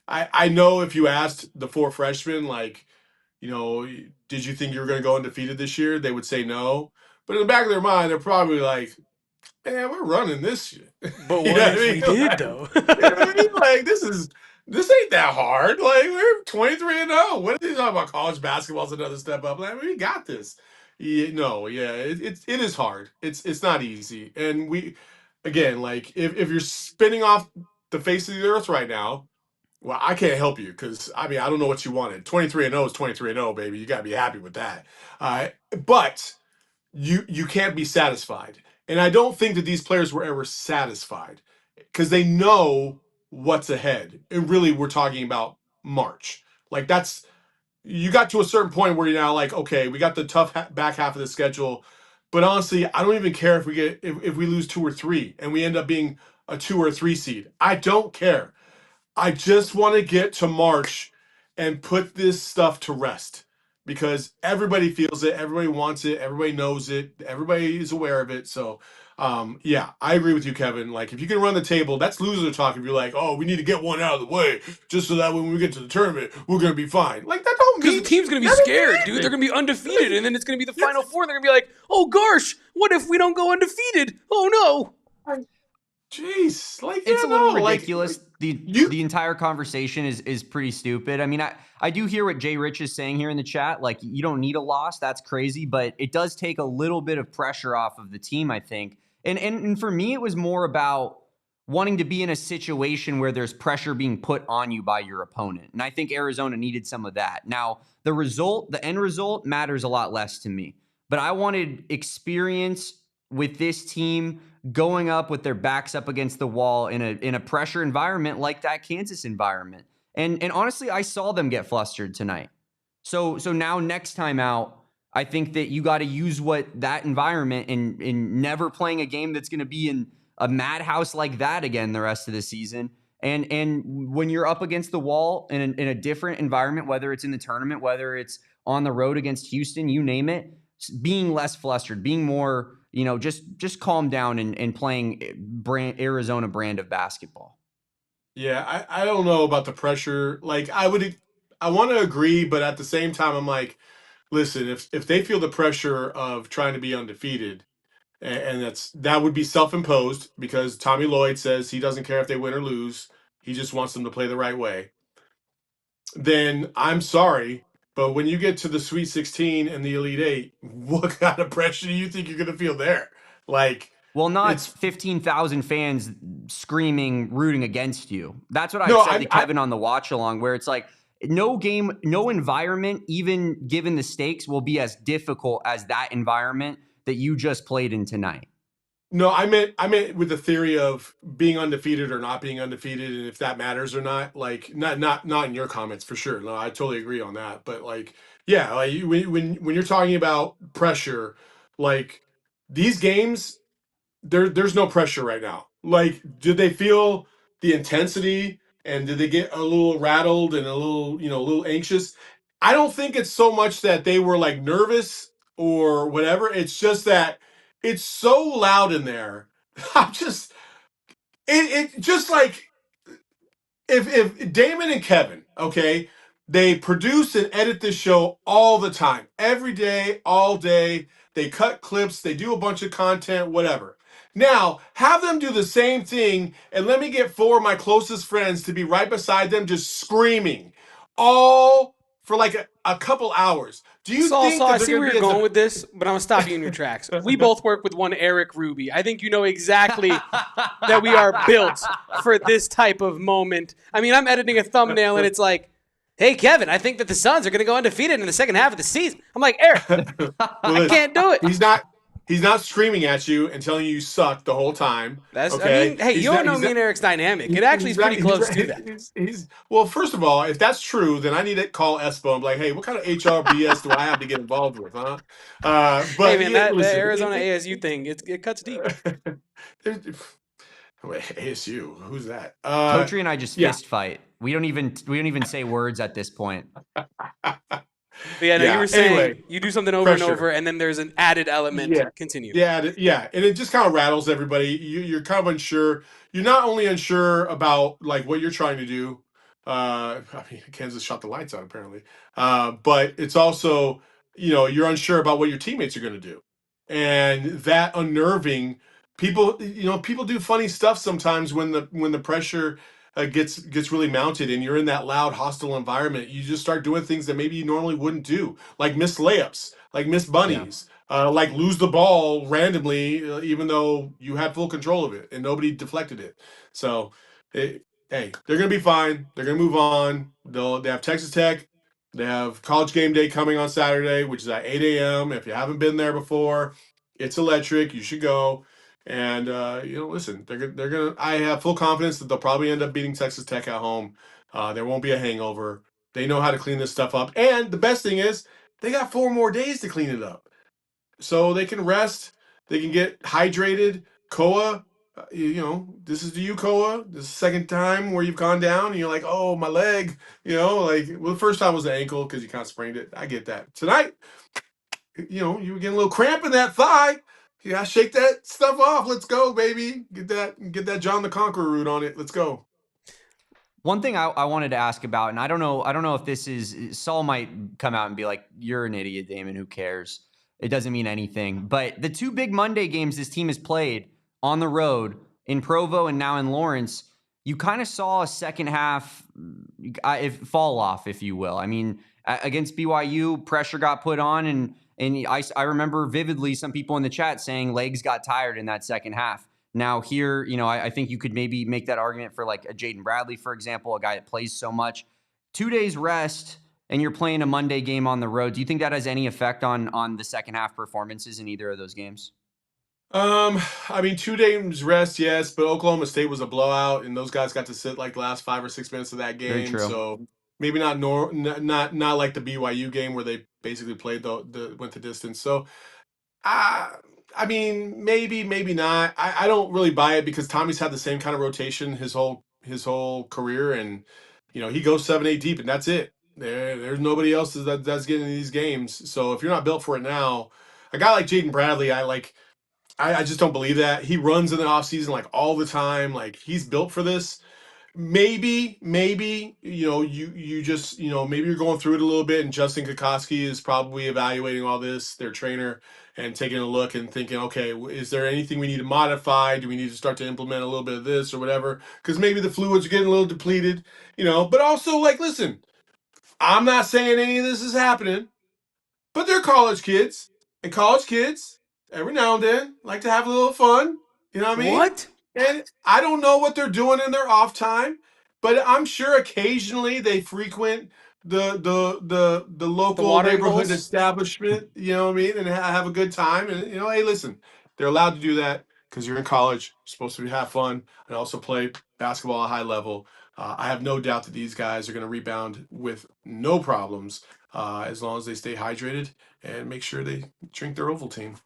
I know if you asked the 4 freshmen, like, did you think you were going to go undefeated this year? They would say no. But in the back of their mind, they're probably like, man, we're running this shit. But what if we did, though? You know what I mean? Like, this ain't that hard. Like, we're 23-0. What are they talking about? College basketball's another step up. Like, we got this. It is hard. It's not easy. And again, like, if you're spinning off the face of the earth right now, well, I can't help you, because, I don't know what you wanted. 23-0 is 23-0, baby. You got to be happy with that. But you can't be satisfied. And I don't think that these players were ever satisfied, because they know what's ahead. And really, we're talking about March. Like, you got to a certain point where you're now like, okay, we got the tough back half of the schedule. But honestly, I don't even care if we lose 2 or 3 and we end up being a 2 or 3 seed. I don't care. I just want to get to March and put this stuff to rest, because everybody feels it, everybody wants it, everybody knows it, everybody is aware of it. So, I agree with you, Kevin. Like, if you can run the table, that's loser talk. If you're like, oh, we need to get one out of the way just so that when we get to the tournament, we're going to be fine. Like, that don't mean... Because the team's going to be scared, dude. They're going to be undefeated, and then it's going to be the Final Four. They're going to be like, oh, gosh, what if we don't go undefeated? Oh, no. Jeez, like, it's a little ridiculous. The entire conversation is pretty stupid. I do hear what Jay Rich is saying here in the chat. Like, you don't need a loss. That's crazy, but it does take a little bit of pressure off of the team, I think. And for me, it was more about wanting to be in a situation where there's pressure being put on you by your opponent. And I think Arizona needed some of that. Now, the end result matters a lot less to me. But I wanted experience with this team going up with their backs up against the wall in a pressure environment like that Kansas environment. And honestly, I saw them get flustered tonight. So now next time out, I think that you got to use that environment in never playing a game that's going to be in a madhouse like that again the rest of the season. And when you're up against the wall in a different environment, whether it's in the tournament, whether it's on the road against Houston, you name it, being less flustered, being more, just calm down and playing Arizona brand of basketball. Yeah, I don't know about the pressure. Like I want to agree, but at the same time, I'm like, listen, if they feel the pressure of trying to be undefeated, and that would be self-imposed because Tommy Lloyd says he doesn't care if they win or lose, he just wants them to play the right way. Then I'm sorry, but when you get to the Sweet 16 and the Elite Eight, what kind of pressure do you think you're going to feel there? Like, well, not it's 15,000 fans screaming, rooting against you. That's what I've no, said to Kevin on the watch along, where it's like no game, no environment, even given the stakes, will be as difficult as that environment that you just played in tonight. No, I meant with the theory of being undefeated or not being undefeated, and if that matters or not. Like, not in your comments for sure. No, I totally agree on that. But like, yeah, like when you're talking about pressure, like these games, there's no pressure right now. Like, did they feel the intensity and did they get a little rattled and a little anxious? I don't think it's so much that they were like nervous or whatever. It's just that it's so loud in there. I'm just it just like if Damon and Kevin, okay, they produce and edit this show all the time, every day, all day. They cut clips, they do a bunch of content, whatever. Now, have them do the same thing, and let me get four of my closest friends to be right beside them, just screaming, all for like a couple hours. Do you think Saul, I that they're see going where to you're be going with this, but I'm going to stop you in your tracks. We both work with one Eric Ruby. I think you know exactly that we are built for this type of moment. I mean, I'm editing a thumbnail, and it's like, hey, Kevin, I think that the Suns are going to go undefeated in the second half of the season. I'm like, Eric, I can't do it. He's not screaming at you and telling you suck the whole time. I mean, hey, He's you don't not. know He's me not. and Eric's dynamic. It actually is pretty close to that. Well, first of all, if that's true, then I need to call Espo and be like, hey, what kind of HR BS do I have to get involved with, huh? Hey, But man, yeah, that listen, Arizona ASU thing, it cuts deep. Wait, ASU, who's that? Totri and I just Yeah. fist fight. We don't even say words at this point. But yeah, no, you were saying Anyway, you do something over pressure. and over, and then there's an added element. Yeah. Continue. Yeah, and it just kind of rattles everybody. You're kind of unsure. You're not only unsure about like what you're trying to do. I mean, Kansas shot the lights out apparently. But it's also you're unsure about what your teammates are going to do, and that unnerving people. People do funny stuff sometimes when the pressure gets really mounted, and you're in that loud, hostile environment. You just start doing things that maybe you normally wouldn't do, like miss layups, like miss bunnies. Like lose the ball randomly, even though you had full control of it and nobody deflected it. So, hey, they're gonna be fine. They're gonna move on. They have Texas Tech. They have College Game Day coming on Saturday, which is at 8 a.m. If you haven't been there before, it's electric. You should go. And listen, they're gonna. I have full confidence that they'll probably end up beating Texas Tech at home. There won't be a hangover. They know how to clean this stuff up. And the best thing is, they got 4 more days to clean it up so they can rest, they can get hydrated. Koa, this is to you, Koa. This is the second time where you've gone down and you're like, oh, my leg. The first time was the ankle because you kind of sprained it. I get that. Tonight, you were getting a little cramp in that thigh. You gotta shake that stuff off. Let's go, baby. Get that John the Conqueror root on it. Let's go. One thing I wanted to ask about, and I don't know if this is, Saul might come out and be like, you're an idiot, Damon, who cares? It doesn't mean anything. But the 2 big Monday games this team has played on the road in Provo and now in Lawrence, you kind of saw a second half fall off, if you will. I mean, against BYU, pressure got put on, and I remember vividly some people in the chat saying legs got tired in that second half. Now here, I think you could maybe make that argument for like a Jaden Bradley, for example, a guy that plays so much. 2 days rest, and you're playing a Monday game on the road. Do you think that has any effect on the second half performances in either of those games? I mean, 2 days rest, yes, but Oklahoma State was a blowout, and those guys got to sit like the last 5 or 6 minutes of that Very game. true. So maybe not like the BYU game where they basically played the went the distance. So I mean, maybe not. I don't really buy it because Tommy's had the same kind of rotation his whole career, and he goes 7-8 deep, and that's it. There's nobody else that's getting in these games. So if you're not built for it now, a guy like Jaden Bradley, I just don't believe that. He runs in the offseason like all the time. Like he's built for this. Maybe you just maybe you're going through it a little bit, and Justin Kokoski is probably evaluating all this, their trainer, and taking a look and thinking, okay, is there anything we need to modify? Do we need to start to implement a little bit of this or whatever? Because maybe the fluids are getting a little depleted, But also, like, listen, I'm not saying any of this is happening, but they're college kids, and college kids every now and then like to have a little fun. You know what I mean? What? And I don't know what they're doing in their off time, but I'm sure occasionally they frequent the The local watering neighborhood holes? establishment. You know what I mean? And have a good time. And hey, listen, they're allowed to do that because you're in college. You're supposed to have fun and also play basketball at a high level. I have no doubt that these guys are going to rebound with no problems as long as they stay hydrated and make sure they drink their Ovaltine.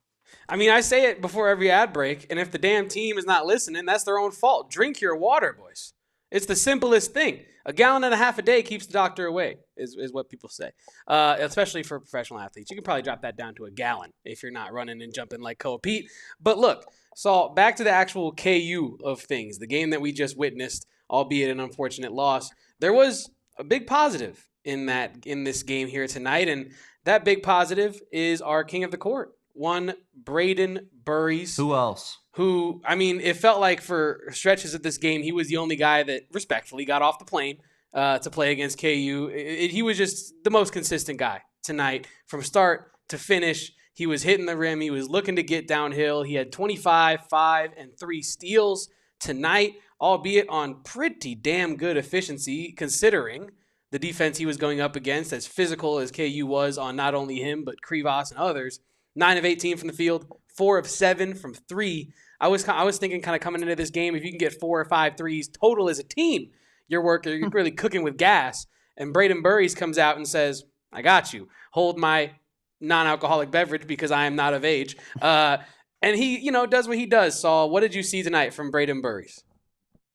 I mean, I say it before every ad break, and if the damn team is not listening, that's their own fault. Drink your water, boys. It's the simplest thing. A gallon and a half a day keeps the doctor away, is what people say, especially for professional athletes. You can probably drop that down to a gallon if you're not running and jumping like Koa Peat. But look, Saul, back to the actual KU of things, the game that we just witnessed, albeit an unfortunate loss. There was a big positive in this game here tonight, and that big positive is our king of the court, one Brayden Burries. Who else? Who, I mean, it felt like for stretches of this game, he was the only guy that respectfully got off the plane to play against KU. He was just the most consistent guy tonight from start to finish. He was hitting the rim. He was looking to get downhill. He had 25, 5, and 3 steals tonight, albeit on pretty damn good efficiency considering the defense he was going up against, as physical as KU was on not only him but Krivas and others. 9 of 18 from the field, 4 of 7 from 3. I was thinking kind of coming into this game, if you can get 4 or 5 threes total as a team, you're really cooking with gas. And Brayden Burries comes out and says, I got you. Hold my non-alcoholic beverage because I am not of age. And he, does what he does. Saul, what did you see tonight from Brayden Burries?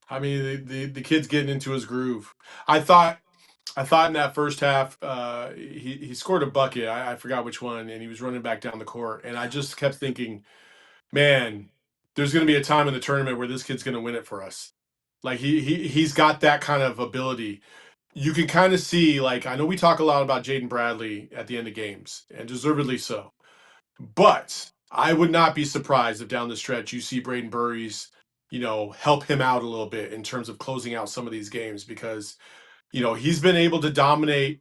I mean, the kid's getting into his groove. I thought in that first half, he scored a bucket. I forgot which one, and he was running back down the court. And I just kept thinking, man, there's going to be a time in the tournament where this kid's going to win it for us. Like he's got that kind of ability. You can kind of see, like, I know we talk a lot about Jaden Bradley at the end of games, and deservedly so. But I would not be surprised if down the stretch you see Brayden Burries, help him out a little bit in terms of closing out some of these games because he's been able to dominate,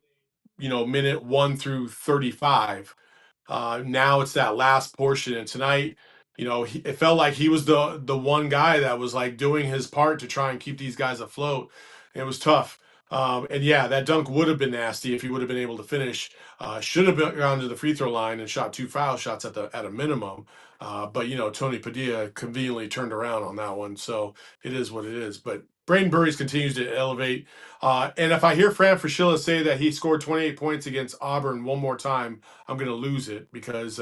minute 1 through 35. Now it's that last portion, and tonight, it felt like he was the one guy that was like doing his part to try and keep these guys afloat. It was tough. And yeah, that dunk would have been nasty if he would have been able to finish. Should have gone to the free throw line and shot 2 foul shots at a minimum. But Tony Padilla conveniently turned around on that one, so it is what it is. But Brayden Burries continues to elevate. And if I hear Fran Fraschilla say that he scored 28 points against Auburn one more time, I'm going to lose it because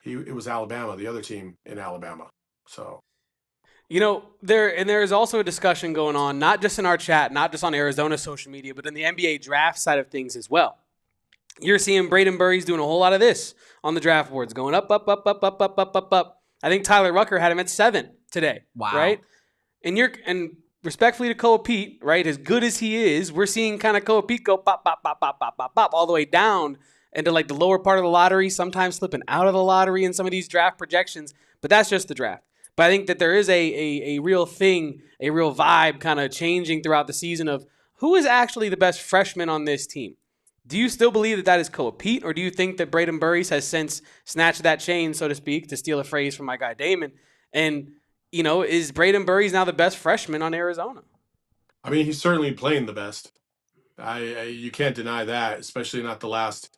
it was Alabama, the other team in Alabama. So. There is also a discussion going on, not just in our chat, not just on Arizona social media, but in the NBA draft side of things as well. You're seeing Brayden Burries doing a whole lot of this on the draft boards, going up, up, up, up, up, up, up, up, up. I think Tyler Rucker had him at 7 today. Wow. Right? And respectfully to Koa Peat, right, as good as he is, we're seeing kind of Koa Peat go pop, pop, pop, pop, pop, pop, pop, all the way down into like the lower part of the lottery, sometimes slipping out of the lottery in some of these draft projections. But that's just the draft. But I think that there is a real thing, a real vibe kind of changing throughout the season of who is actually the best freshman on this team. Do you still believe that is Koa Peat, or do you think that Brayden Burries has since snatched that chain, so to speak, to steal a phrase from my guy Damon? And, is Brayden Burries now the best freshman on Arizona? I mean, he's certainly playing the best. You can't deny that, especially not the last,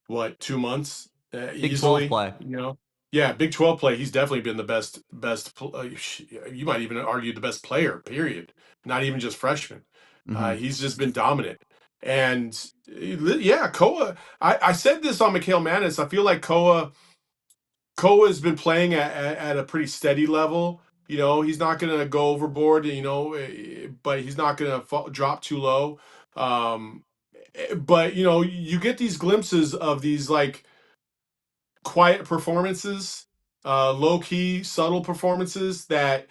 2 months? Big Easily, 12 play. Yeah, Big 12 play. He's definitely been the best. You might even argue the best player. Period. Not even just freshman. Mm-hmm. He's just been dominant. And yeah, Koa. I said this on McKale Madness. I feel like Koa Koa has been playing at a pretty steady level. You know, he's not going to go overboard, you know, but he's not going to drop too low. Um, but, you know, you get these glimpses of these like quiet performances, low key, subtle performances that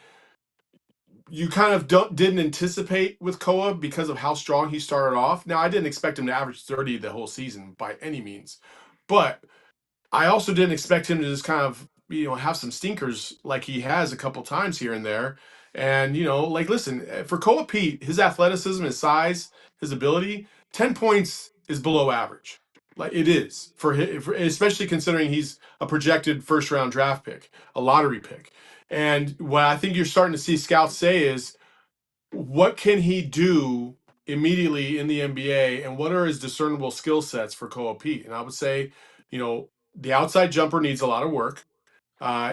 you kind of didn't anticipate with Koa because of how strong he started off. Now, I didn't expect him to average 30 the whole season by any means, but I also didn't expect him to just kind of, you know, have some stinkers like he has a couple times here and there. And, you know, like, listen, for Koa Peat, his athleticism, his size, his ability, 10 points is below average. Like, it is especially considering he's a projected first round draft pick, a lottery pick. And what I think you're starting to see scouts say is, what can he do immediately in the NBA, and what are his discernible skill sets for Koa Peat? And I would say, you know, the outside jumper needs a lot of work.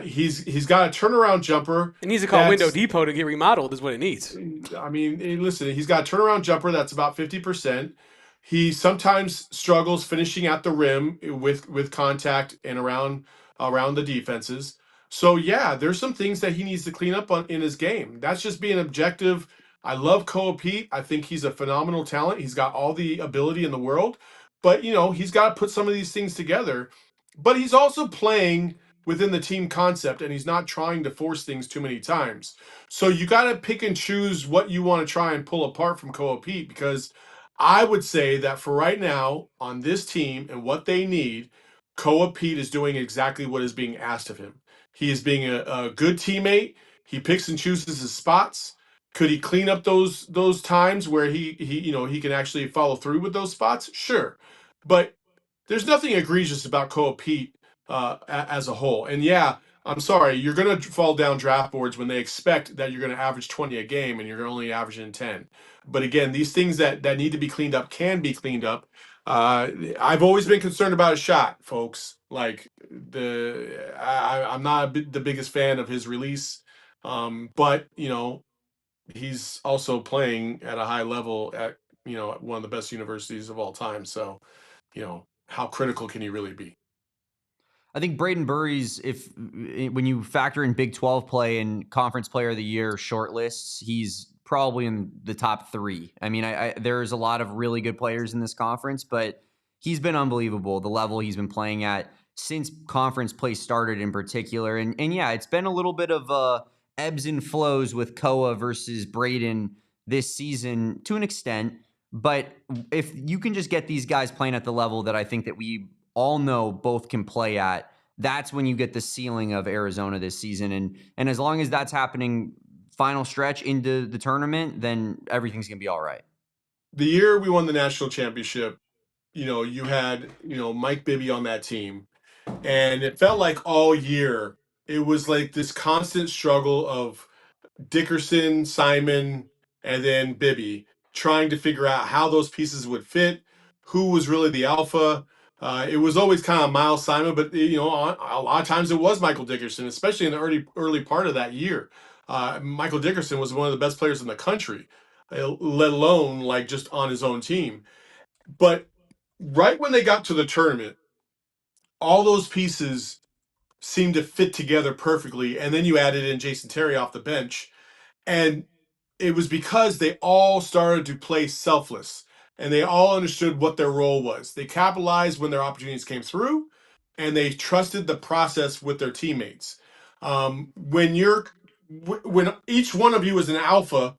He's got a turnaround jumper. It needs to call Window Depot to get remodeled. Is what it needs. I mean, listen, he's got a turnaround jumper that's about 50%. He sometimes struggles finishing at the rim with contact and around the defenses. So yeah, there's some things that he needs to clean up on in his game. That's just being objective. I love Koa Peat. I think he's a phenomenal talent. He's got all the ability in the world, but you know, he's got to put some of these things together. But he's also playing within the team concept, and he's not trying to force things too many times. So you got to pick and choose what you want to try and pull apart from Koa Peat, because I would say that for right now on this team and what they need, Koa Peat is doing exactly what is being asked of him. He is being a good teammate. He picks and chooses his spots. Could he clean up those times where he you know he can actually follow through with those spots? Sure, but there's nothing egregious about Koa Peat as a whole. And yeah, I'm sorry, you're going to fall down draft boards when they expect that you're going to average 20 a game and you're only averaging 10. But again, these things that need to be cleaned up can be cleaned up. I've always been concerned about his shot, folks. Like I'm not the biggest fan of his release, but you know he's also playing at a high level at at one of the best universities of all time. So you know how critical can he really be? I think Brayden Burries, when you factor in Big 12 play and Conference Player of the Year shortlists, he's probably in the top 3. I mean, there's a lot of really good players in this conference, but he's been unbelievable, the level he's been playing at since conference play started in particular. And yeah, it's been a little bit of ebbs and flows with Koa versus Brayden this season to an extent. But if you can just get these guys playing at the level that I think that we all know both can play at, that's when you get the ceiling of Arizona this season. And as long as that's happening final stretch into the tournament, then everything's going to be all right. The year we won the national championship, you had, Mike Bibby on that team. And it felt like all year, it was like this constant struggle of Dickerson, Simon, and then Bibby trying to figure out how those pieces would fit, who was really the alpha. It was always kind of Miles Simon, but a lot of times it was Michael Dickerson, especially in the early part of that year. Michael Dickerson was one of the best players in the country, let alone like just on his own team. But right when they got to the tournament, all those pieces seemed to fit together perfectly, and then you added in Jason Terry off the bench, and it was because they all started to play selfless and they all understood what their role was. They capitalized when their opportunities came through, and they trusted the process with their teammates. When each one of you is an alpha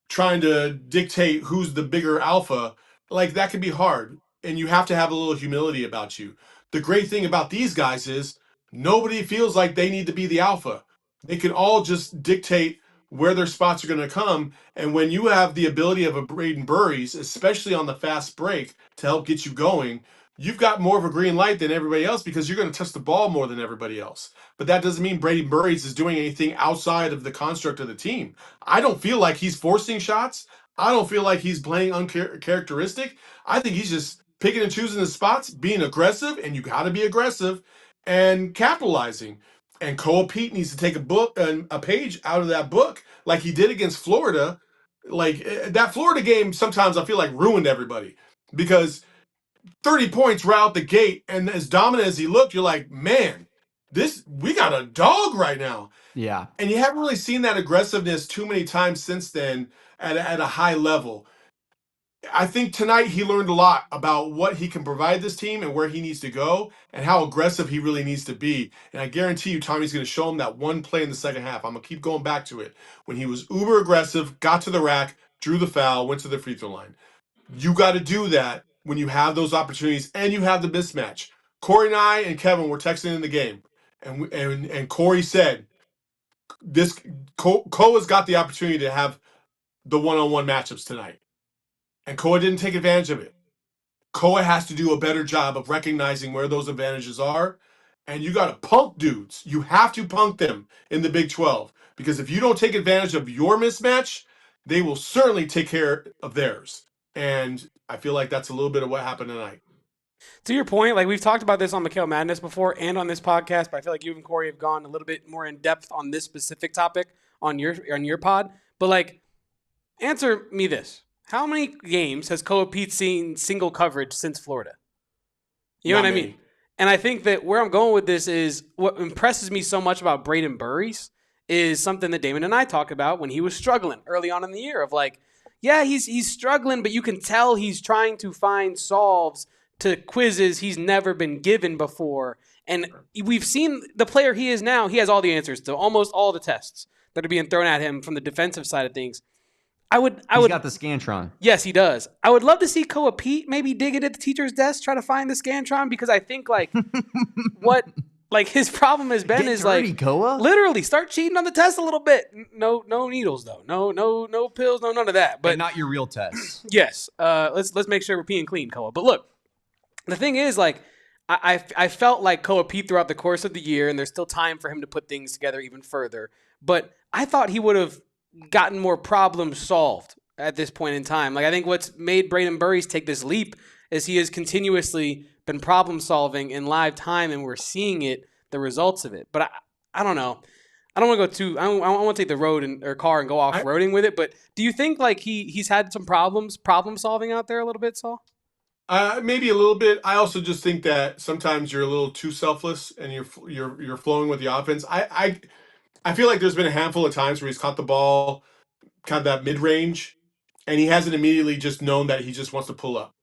trying to dictate who's the bigger alpha, like that can be hard. And you have to have a little humility about you. The great thing about these guys is nobody feels like they need to be the alpha. They can all just dictate where their spots are going to come. And when you have the ability of a Brayden Burries, especially on the fast break to help get you going, you've got more of a green light than everybody else because you're going to touch the ball more than everybody else. But that doesn't mean Brayden Burries is doing anything outside of the construct of the team. I don't feel like he's forcing shots. I don't feel like he's playing uncharacteristic. I think he's just picking and choosing his spots, being aggressive, and you got to be aggressive, and capitalizing. And Koa Peat needs to take a page out of that book, like he did against Florida. Like that Florida game, sometimes I feel like ruined everybody because 30 points right out the gate, and as dominant as he looked, you're like, man, we got a dog right now. Yeah. And you haven't really seen that aggressiveness too many times since then at a high level. I think tonight he learned a lot about what he can provide this team and where he needs to go and how aggressive he really needs to be. And I guarantee you, Tommy's going to show him that one play in the second half. I'm going to keep going back to it. When he was uber aggressive, got to the rack, drew the foul, went to the free throw line. You got to do that when you have those opportunities and you have the mismatch. Corey and I and Kevin were texting in the game, and Corey said, Koa's got the opportunity to have the one-on-one matchups tonight. And Koa didn't take advantage of it. Koa has to do a better job of recognizing where those advantages are. And you got to punk dudes. You have to punk them in the Big 12. Because if you don't take advantage of your mismatch, they will certainly take care of theirs. And I feel like that's a little bit of what happened tonight. To your point, like we've talked about this on McKale Madness before and on this podcast, but I feel like you and Corey have gone a little bit more in depth on this specific topic on your pod. But like, answer me this. How many games has Koa Peat seen single coverage since Florida? You know what I mean? And I think that where I'm going with this is what impresses me so much about Brayden Burries is something that Damon and I talked about when he was struggling early on in the year of like, yeah, he's struggling, but you can tell he's trying to find solves to quizzes he's never been given before. And we've seen the player he is now, he has all the answers to almost all the tests that are being thrown at him from the defensive side of things. He's got the Scantron. Yes, he does. I would love to see Koa Peat maybe dig it at the teacher's desk, try to find the Scantron, because I think like what like his problem has been is dirty, like Koa? Literally start cheating on the test a little bit. No needles though. No pills, no none of that. But and not your real tests. Yes. Let's make sure we're peeing clean, Koa. But look, the thing is like I felt like Koa Peat throughout the course of the year, and there's still time for him to put things together even further. But I thought he would have gotten more problems solved at this point in time. Like I think what's made Brayden Burries take this leap is he has continuously been problem solving in live time, and we're seeing it, the results of it. But I don't know. I don't want to go too. I want to take the road or car and go off roading with it. But do you think like he's had some problem solving out there a little bit, Saul? Maybe a little bit. I also just think that sometimes you're a little too selfless and you're flowing with the offense. I feel like there's been a handful of times where he's caught the ball kind of that mid-range, and he hasn't immediately just known that he just wants to pull up.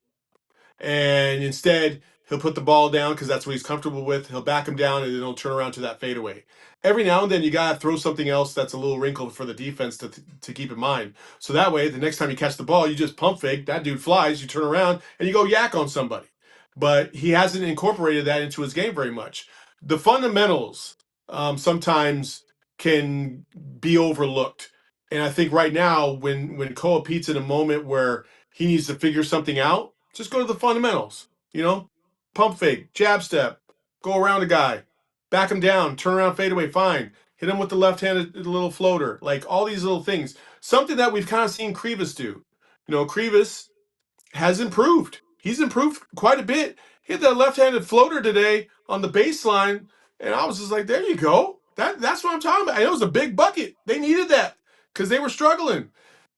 And instead, he'll put the ball down because that's what he's comfortable with. He'll back him down, and then he'll turn around to that fadeaway. Every now and then, you got to throw something else that's a little wrinkled for the defense to keep in mind. So that way, the next time you catch the ball, you just pump fake, that dude flies, you turn around, and you go yak on somebody. But he hasn't incorporated that into his game very much. The fundamentals sometimes can be overlooked. And I think right now, when Koa Peat's in a moment where he needs to figure something out, just go to the fundamentals. You know, pump fake, jab step, go around a guy, back him down, turn around, fade away, fine. Hit him with the left-handed little floater, like all these little things. Something that we've kind of seen Krivas do. You know, Krivas has improved. He's improved quite a bit. He hit that left-handed floater today on the baseline, and I was just like, there you go. That's what I'm talking about. And it was a big bucket. They needed that because they were struggling.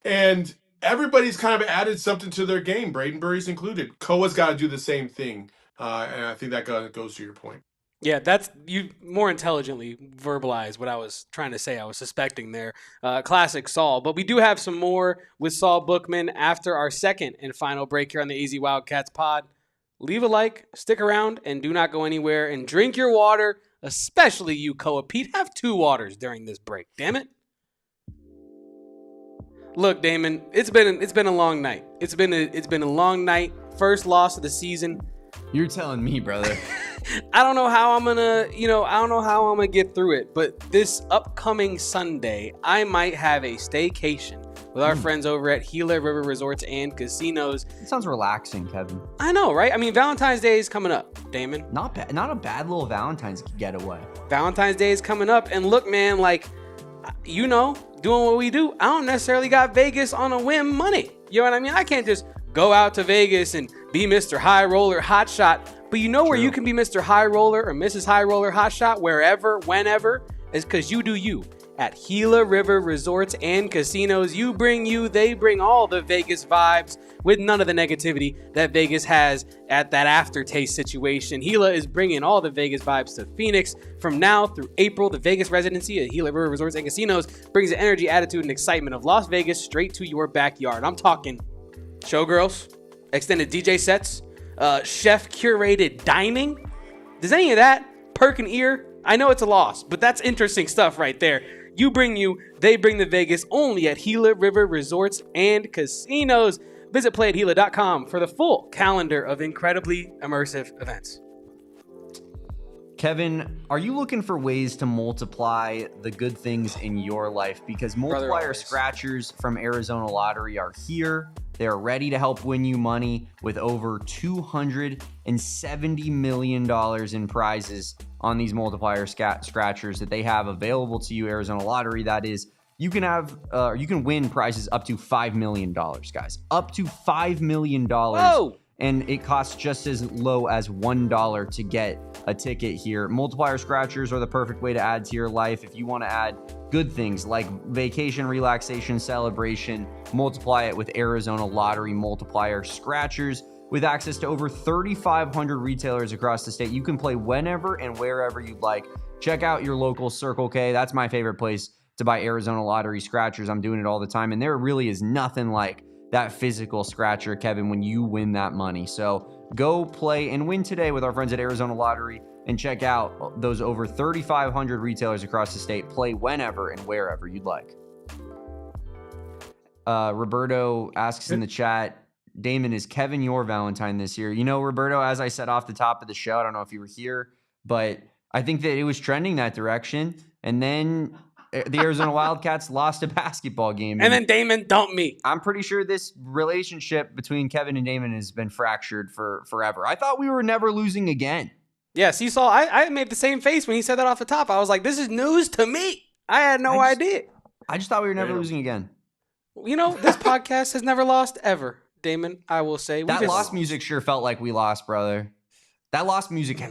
And everybody's kind of added something to their game, Brayden Burries included. Koa's got to do the same thing. And I think that goes to your point. Yeah, that's you more intelligently verbalized what I was trying to say. I was suspecting there. Classic Saul. But we do have some more with Saul Bookman after our second and final break here on the AZ Wildcats pod. Leave a like, stick around, and do not go anywhere. And drink your water, especially you, Koa Peat. Have 2 waters during this break. Damn it. Look, Damon, it's been a long night. It's been a long night. First loss of the season. You're telling me, brother. I don't know how I'm gonna get through it, but this upcoming Sunday, I might have a staycation with our friends over at Gila River Resorts and Casinos. It sounds relaxing, Kevin. I know, right? I mean, Valentine's Day is coming up, Damon. Not bad. Not a bad little Valentine's getaway. Valentine's Day is coming up, and look, man, like, you know, doing what we do, I don't necessarily got Vegas on a whim money. You know what I mean? I can't just go out to Vegas and be Mr. High Roller Hotshot. But you know where you can be Mr. High Roller or Mrs. High Roller Hotshot, wherever, whenever, is because you do you. at Gila River Resorts and Casinos. You, they bring all the Vegas vibes with none of the negativity that Vegas has at that aftertaste situation. Gila is bringing all the Vegas vibes to Phoenix. From now through April, the Vegas residency at Gila River Resorts and Casinos brings the energy, attitude, and excitement of Las Vegas straight to your backyard. I'm talking showgirls, extended DJ sets, chef-curated dining. Does any of that perk an ear? I know it's a loss, but that's interesting stuff right there. They bring the Vegas only at Gila River Resorts and Casinos. Visit playatgila.com for the full calendar of incredibly immersive events. Kevin, are you looking for ways to multiply the good things in your life? Because multiplier scratchers from Arizona Lottery are here. They're ready to help win you money with over $270 million in prizes on these multiplier scratchers that they have available to you, Arizona Lottery. That is, you can win prizes up to $5 million, guys. Up to $5 million. Whoa! And it costs just as low as $1 to get a ticket here. Multiplier scratchers are the perfect way to add to your life. If you want to add good things like vacation, relaxation, celebration, multiply it with Arizona Lottery multiplier scratchers. With access to over 3,500 retailers across the state, you can play whenever and wherever you'd like. Check out your local Circle K. That's my favorite place to buy Arizona Lottery scratchers. I'm doing it all the time, and there really is nothing like that physical scratcher, Kevin, when you win that money. So go play and win today with our friends at Arizona Lottery and check out those over 3,500 retailers across the state. Play whenever and wherever you'd like. Roberto asks in the chat, Damon, is Kevin your Valentine this year? You know, Roberto, as I said off the top of the show, I don't know if you were here, but I think that it was trending that direction. And then the Arizona Wildcats lost a basketball game. And then Damon dumped me. I'm pretty sure this relationship between Kevin and Damon has been fractured for forever. I thought we were never losing again. Yes, you saw, I made the same face when he said that off the top. I was like, this is news to me. I had no idea. I just thought we were never losing again. You know, this podcast has never lost ever, Damon, I will say. That lost music sure felt like we lost, brother. That lost music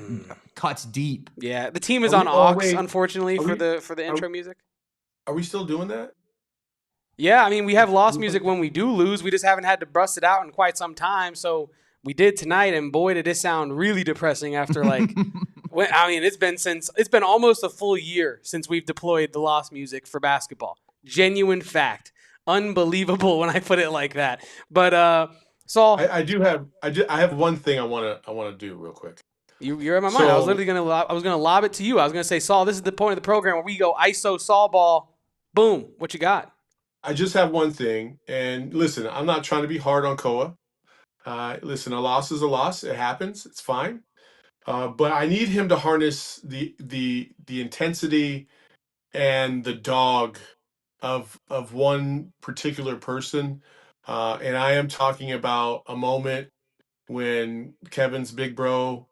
cuts deep. Yeah, the team is on aux, unfortunately, for the intro music. Are we still doing that? Yeah, I mean, we have lost music when we do lose. We just haven't had to bust it out in quite some time. So we did tonight, and boy, did it sound really depressing after it's been almost a full year since we've deployed the lost music for basketball. Genuine fact. Unbelievable when I put it like that. But Saul, I have one thing I want to do real quick. You're in my mind. I was literally gonna lob it to you. I was gonna say, Saul, this is the point of the program where we go ISO Saul ball. Boom. What you got? I just have one thing, and listen, I'm not trying to be hard on Koa. Listen, a loss is a loss. It happens. It's fine. But I need him to harness the intensity and the dog of one particular person, and I am talking about a moment when Kevin's big bro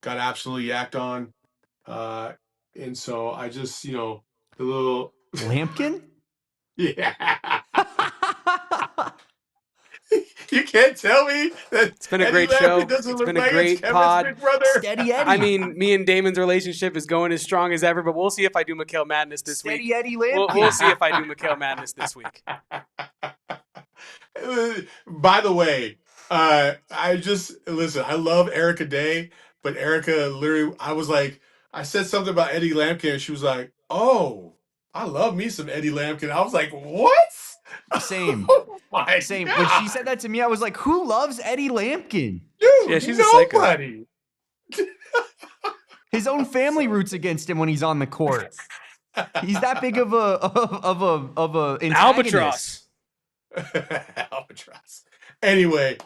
got absolutely yacked on. And so I just, the little Lampkin? Yeah. You can't tell me that it's been a great show. It's been a great pod. Steady Eddie. I mean, me and Damon's relationship is going as strong as ever, but we'll see if I do McKale Madness this week. Steady Eddie Lampkin. We'll see if I do McKale Madness this week. By the way, I love Erica Day, but Erica literally, I said something about Eddie Lampkin, and she was like, oh, I love me some Eddie Lampkin. I was like, what? Same. Oh Same. God. When she said that to me, I was like, who loves Eddie Lampkin? Dude, yeah, she's nobody. His own family roots against him when he's on the court. He's that big of a albatross. Albatross. Anyway,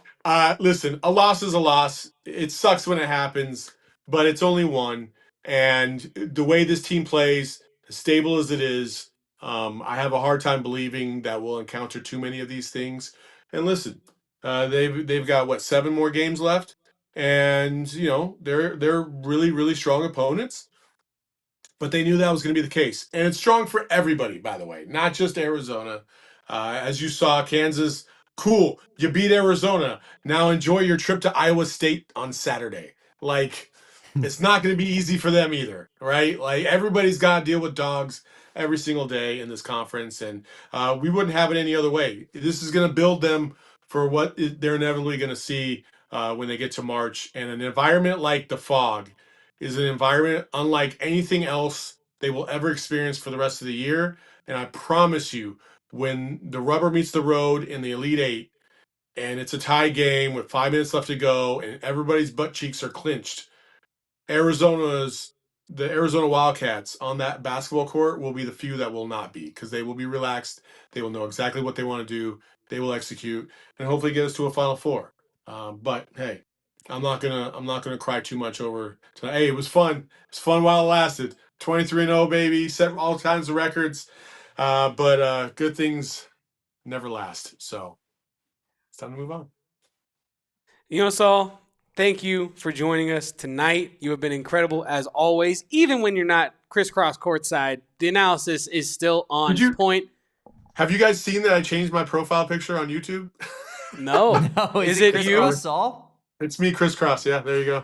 listen, a loss is a loss. It sucks when it happens, but it's only one. And the way this team plays, as stable as it is, I have a hard time believing that we'll encounter too many of these things. And listen, they've got 7 more games left, and they're really, really strong opponents. But they knew that was going to be the case, and it's strong for everybody, by the way, not just Arizona. As you saw, Kansas, cool, you beat Arizona. Now enjoy your trip to Iowa State on Saturday. It's not going to be easy for them either, right? Everybody's got to deal with dogs. every single day in this conference, and we wouldn't have it any other way. This is going to build them for what they're inevitably going to see when they get to March. And an environment like the Phog is an environment unlike anything else they will ever experience for the rest of the year. And I promise you, when the rubber meets the road in the Elite Eight, and it's a tie game with 5 minutes left to go, and everybody's butt cheeks are clinched, the Arizona Wildcats on that basketball court will be the few that will not be, because they will be relaxed. They will know exactly what they want to do. They will execute and hopefully get us to a Final Four. But hey, I'm not gonna cry too much over tonight. Hey, it was fun. It's fun while it lasted. 23-0, baby. Set all kinds of records. But good things never last. So it's time to move on. Saul, thank you for joining us tonight. You have been incredible as always. Even when you're not crisscross courtside, the analysis is still on point. Have you guys seen that I changed my profile picture on YouTube? No. Is it you? Saul? It's me, crisscross. Yeah, there you go.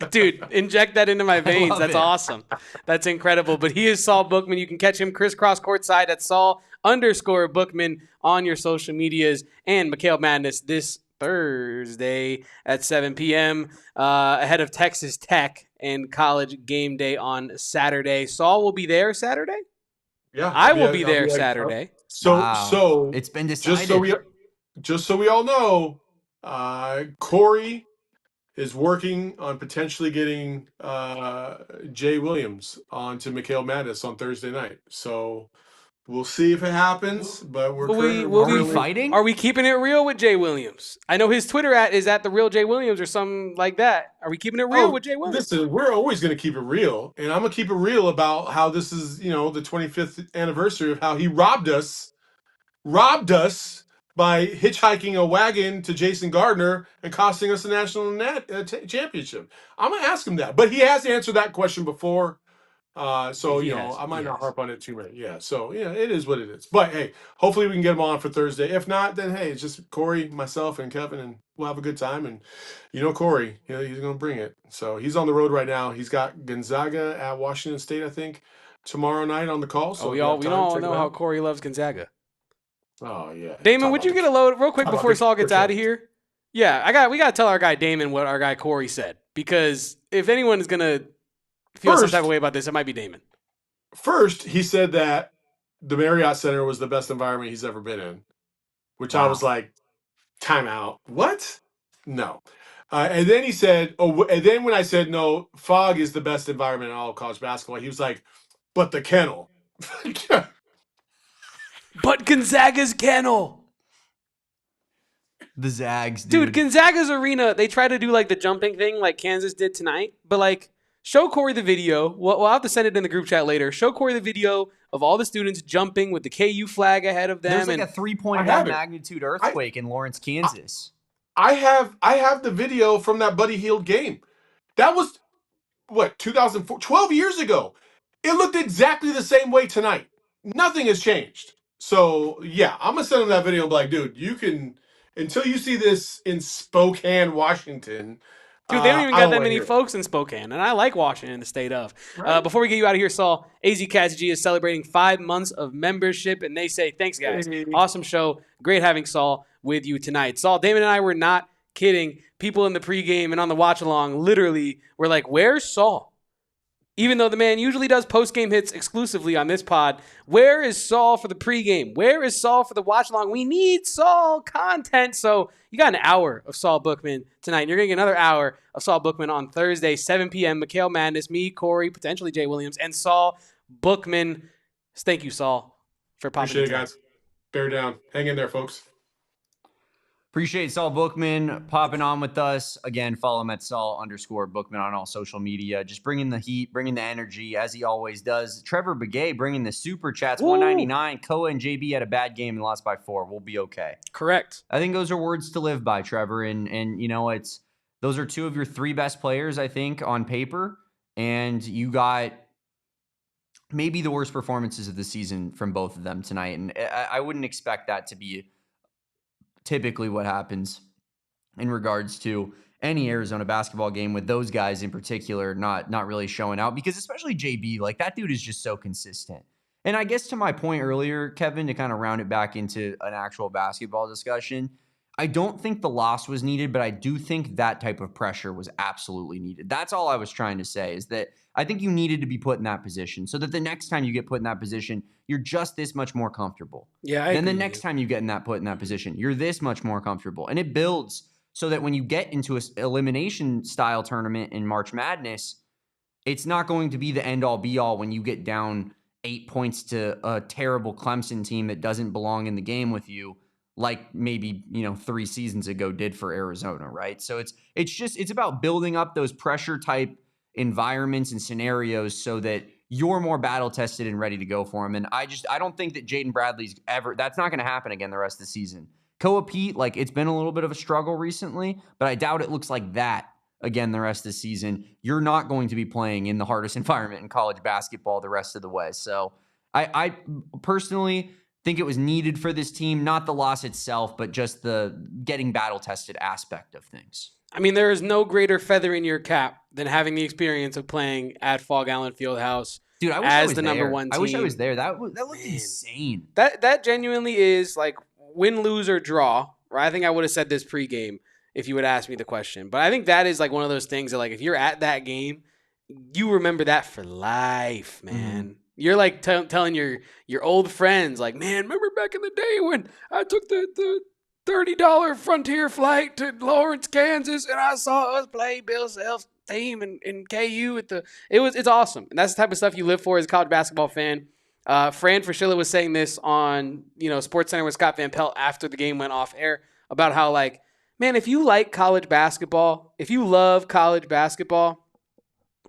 Dude, inject that into my veins. That's awesome. That's incredible. But he is Saul Bookman. You can catch him crisscross courtside at Saul_Bookman on your social medias, and McKale Madness this Thursday at 7 p.m. Ahead of Texas Tech and College Gameday on Saturday. Saul will be there Saturday? Yeah. I will be there Saturday. So it's been decided. Just so we all know, Corey is working on potentially getting Jay Williams onto McKale Madness on Thursday night. So we'll see if it happens. But are we fighting? Are we keeping it real with Jay Williams? I know his Twitter is at the real Jay Williams or something like that. Are we keeping it real with Jay Williams? Listen, we're always going to keep it real, and I'm going to keep it real about how this is, the 25th anniversary of how he robbed us by hitchhiking a wagon to Jason Gardner and costing us a national championship. I'm going to ask him that, but he has answered that question before. I might not harp on it too much. Yeah. So, it is what it is. But hey, hopefully we can get him on for Thursday. If not, then hey, it's just Corey, myself, and Kevin, and we'll have a good time. And Corey, he's going to bring it. So he's on the road right now. He's got Gonzaga at Washington State, I think, tomorrow night on the call. So we all know how Corey loves Gonzaga. Oh yeah. Damon, would you get a load real quick before Saul gets out of here? Yeah, we gotta tell our guy Damon what our guy Corey said, because if anyone is gonna feel some type of way about this, it might be Damon. First, he said that the Marriott Center was the best environment he's ever been in, which I was like, time out. What? No. And then he said, and then when I said no, Phog is the best environment in all of college basketball, he was like, but the kennel. But Gonzaga's kennel. The Zags, dude. Gonzaga's arena, they try to do like the jumping thing like Kansas did tonight, but like, show Corey the video. We'll have to send it in the group chat later. Show Corey the video of all the students jumping with the KU flag ahead of them. There's like a 3.1 magnitude earthquake in Lawrence, Kansas. I have the video from that Buddy Hield game. That was, 2004, 12 years ago. It looked exactly the same way tonight. Nothing has changed. So, yeah, I'm going to send him that video and be like, dude, you can, until you see this in Spokane, Washington. Dude, they don't even got that many folks in Spokane, and I like Washington, the state of. Right. Before we get you out of here, Saul, AZ Cats G is celebrating 5 months of membership, and they say, thanks, guys. Awesome show. Great having Saul with you tonight. Saul, Damon and I were not kidding. People in the pregame and on the watch-along literally were like, where's Saul? Even though the man usually does post-game hits exclusively on this pod, where is Saul for the pregame? Where is Saul for the watch-along? We need Saul content. So you got an hour of Saul Bookman tonight. And you're going to get another hour of Saul Bookman on Thursday, 7 p.m. McKale Madness, me, Corey, potentially Jay Williams, and Saul Bookman. Thank you, Saul, for popping in. Appreciate it, guys. Bear down. Hang in there, folks. Appreciate Saul Bookman popping on with us. Again, follow him at Saul_Bookman on all social media. Just bringing the heat, bringing the energy, as he always does. Trevor Begay bringing the super chats, 199. Koa and JB had a bad game and lost by 4. We'll be okay. Correct. I think those are words to live by, Trevor. And those are 2 of your 3 best players, I think, on paper. And you got maybe the worst performances of the season from both of them tonight. And I wouldn't expect that to be typically what happens in regards to any Arizona basketball game, with those guys in particular not really showing out, because especially JB, like that dude is just so consistent. And I guess to my point earlier, Kevin, to kind of round it back into an actual basketball discussion, I don't think the loss was needed, but I do think that type of pressure was absolutely needed. That's all I was trying to say, is that I think you needed to be put in that position so that the next time you get put in that position, you're just this much more comfortable. Yeah, Then the next time you get put in that position, you're this much more comfortable. And it builds so that when you get into an elimination style tournament in March Madness, it's not going to be the end all be all when you get down 8 points to a terrible Clemson team that doesn't belong in the game with you, like maybe, 3 seasons ago did for Arizona, right? So it's about building up those pressure type environments and scenarios so that you're more battle tested and ready to go for them. And I don't think that Jaden Bradley's that's not going to happen again the rest of the season. Koa Peat, like, it's been a little bit of a struggle recently, but I doubt it looks like that again the rest of the season. You're not going to be playing in the hardest environment in college basketball the rest of the way. So I personally think it was needed for this team, not the loss itself, but just the getting battle-tested aspect of things. I mean, there is no greater feather in your cap than having the experience of playing at Phog Allen Fieldhouse. Dude, I wish as I was the there. number one team. I wish I was there. That looked insane. That genuinely is like win, lose, or draw. Right? I think I would have said this pregame if you would ask me the question. But I think that is like one of those things that, like, if you're at that game, you remember that for life, man. Mm-hmm. You're like telling your old friends, like, man, remember back in the day when I took the $30 Frontier flight to Lawrence, Kansas, and I saw us play Bill Self's team in KU at the. It's awesome, and that's the type of stuff you live for as a college basketball fan. Fran Fraschilla was saying this on Sports Center with Scott Van Pelt after the game went off air about how, like, man, if you like college basketball, if you love college basketball,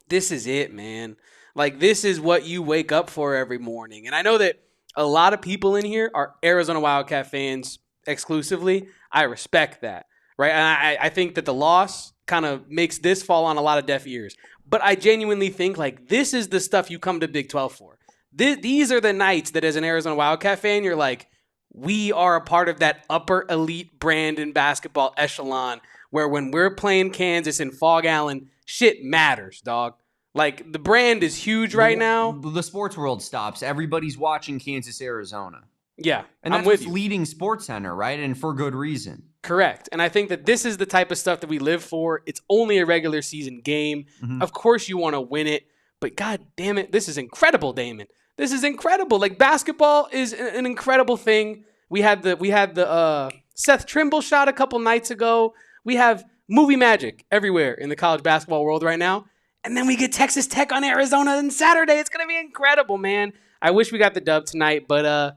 this is it, man. Like, this is what you wake up for every morning. And I know that a lot of people in here are Arizona Wildcat fans exclusively. I respect that, right? And I think that the loss kind of makes this fall on a lot of deaf ears. But I genuinely think, like, this is the stuff you come to Big 12 for. These are the nights that, as an Arizona Wildcat fan, you're like, we are a part of that upper elite brand in basketball echelon where when we're playing Kansas and Phog Allen, shit matters, dog. Like, the brand is huge right now. The sports world stops. Everybody's watching Kansas, Arizona. Yeah, and that's what's leading Sports Center, right? And for good reason. Correct. And I think that this is the type of stuff that we live for. It's only a regular season game. Mm-hmm. Of course you want to win it, but god damn it, this is incredible, Damon. This is incredible. Like, basketball is an incredible thing. We had the Seth Trimble shot a couple nights ago. We have movie magic everywhere in the college basketball world right now. And then we get Texas Tech on Arizona on Saturday. It's going to be incredible, man. I wish we got the dub tonight, but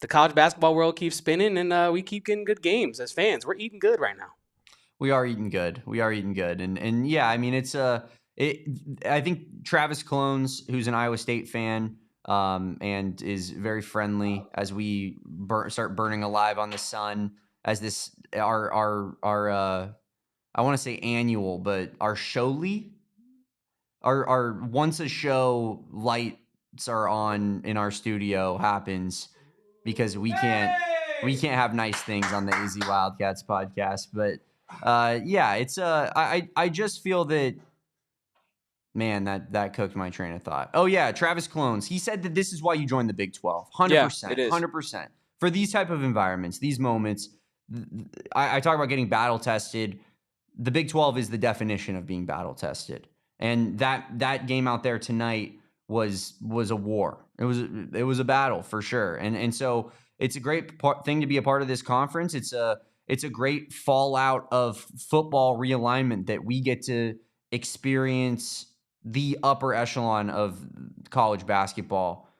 the college basketball world keeps spinning, and we keep getting good games as fans. We're eating good right now. We are eating good. And yeah, I mean, I think Travis Clones, who's an Iowa State fan, and is very friendly as we start burning alive on the sun as this our I want to say annual, but our showly. Our once a show lights are on in our studio happens because we can't have nice things on the AZ Wildcats podcast. But yeah, it's I just feel that, man, that cooked my train of thought. Oh yeah, Travis Clones. He said that this is why you joined the Big 12. 100%. Yeah, it is. 100%. For these type of environments, these moments, I talk about getting battle tested. The Big 12 is the definition of being battle tested. And that game out there tonight was a war. It was a battle for sure. And so it's a great thing to be a part of this conference. It's a great fallout of football realignment that we get to experience the upper echelon of college basketball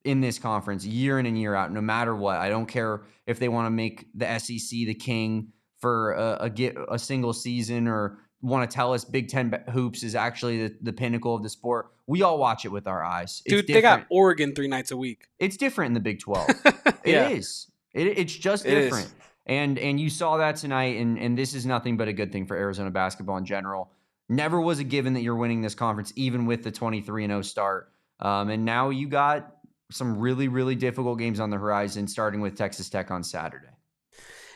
in this conference year in and year out, no matter what. I don't care if they want to make the SEC the king for a single season or want to tell us Big Ten hoops is actually the pinnacle of the sport. We all watch it with our eyes. Dude, they got Oregon 3 nights a week. It's different in the Big 12. Yeah. It is. It's just different. And you saw that tonight, and this is nothing but a good thing for Arizona basketball in general. Never was a given that you're winning this conference, even with the 23-0 start. And now you got some really, really difficult games on the horizon, starting with Texas Tech on Saturday.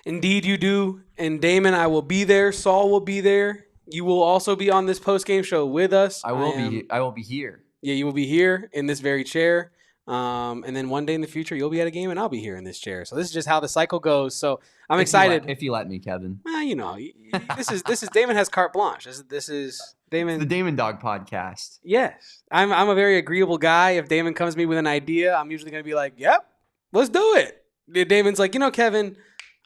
Indeed, you do. And Damon, I will be there. Saul will be there. You will also be on this post-game show with us. I will be here. Yeah, you will be here in this very chair. And then one day in the future, you'll be at a game and I'll be here in this chair. So this is just how the cycle goes. So I'm excited. If you let me, Kevin. Well, this is Damon has carte blanche. This is Damon. It's the Damon Dog podcast. Yes. I'm a very agreeable guy. If Damon comes to me with an idea, I'm usually going to be like, yep, let's do it. Damon's like, Kevin,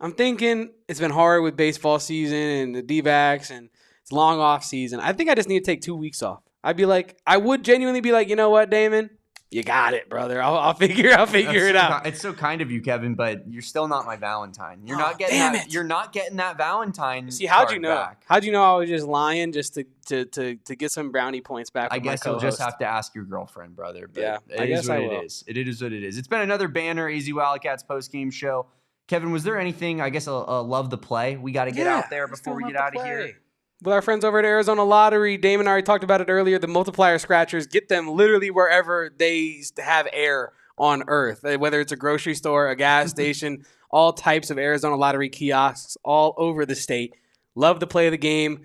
I'm thinking it's been hard with baseball season and the D-backs and it's long off season. I think I just need to take 2 weeks off. I would genuinely be like, you know what, Damon? You got it, brother. I'll figure it out. It's so kind of you, Kevin, but you're still not my Valentine. You're not getting that Valentine. See, how'd you know? Back. How'd you know I was just lying just to get some brownie points back? I guess you'll just have to ask your girlfriend, brother. But yeah, I guess I will. It is what it is. It's been another banner AZ Wildcats post game show. Kevin, was there anything? I guess a love the play we got to get out there before we get out of here. With our friends over at Arizona Lottery, Damon already talked about it earlier. The multiplier scratchers, get them literally wherever they have air on Earth, whether it's a grocery store, a gas station, all types of Arizona Lottery kiosks all over the state. Love the play of the game.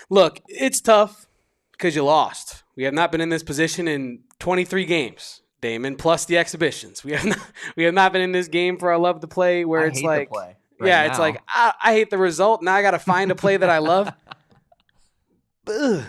Look, it's tough because you lost. We have not been in this position in 23 games, Damon, plus the exhibitions. We have not been in this game for our love the play where it's like. It's like, I hate the result. Now I got to find a play that I love. That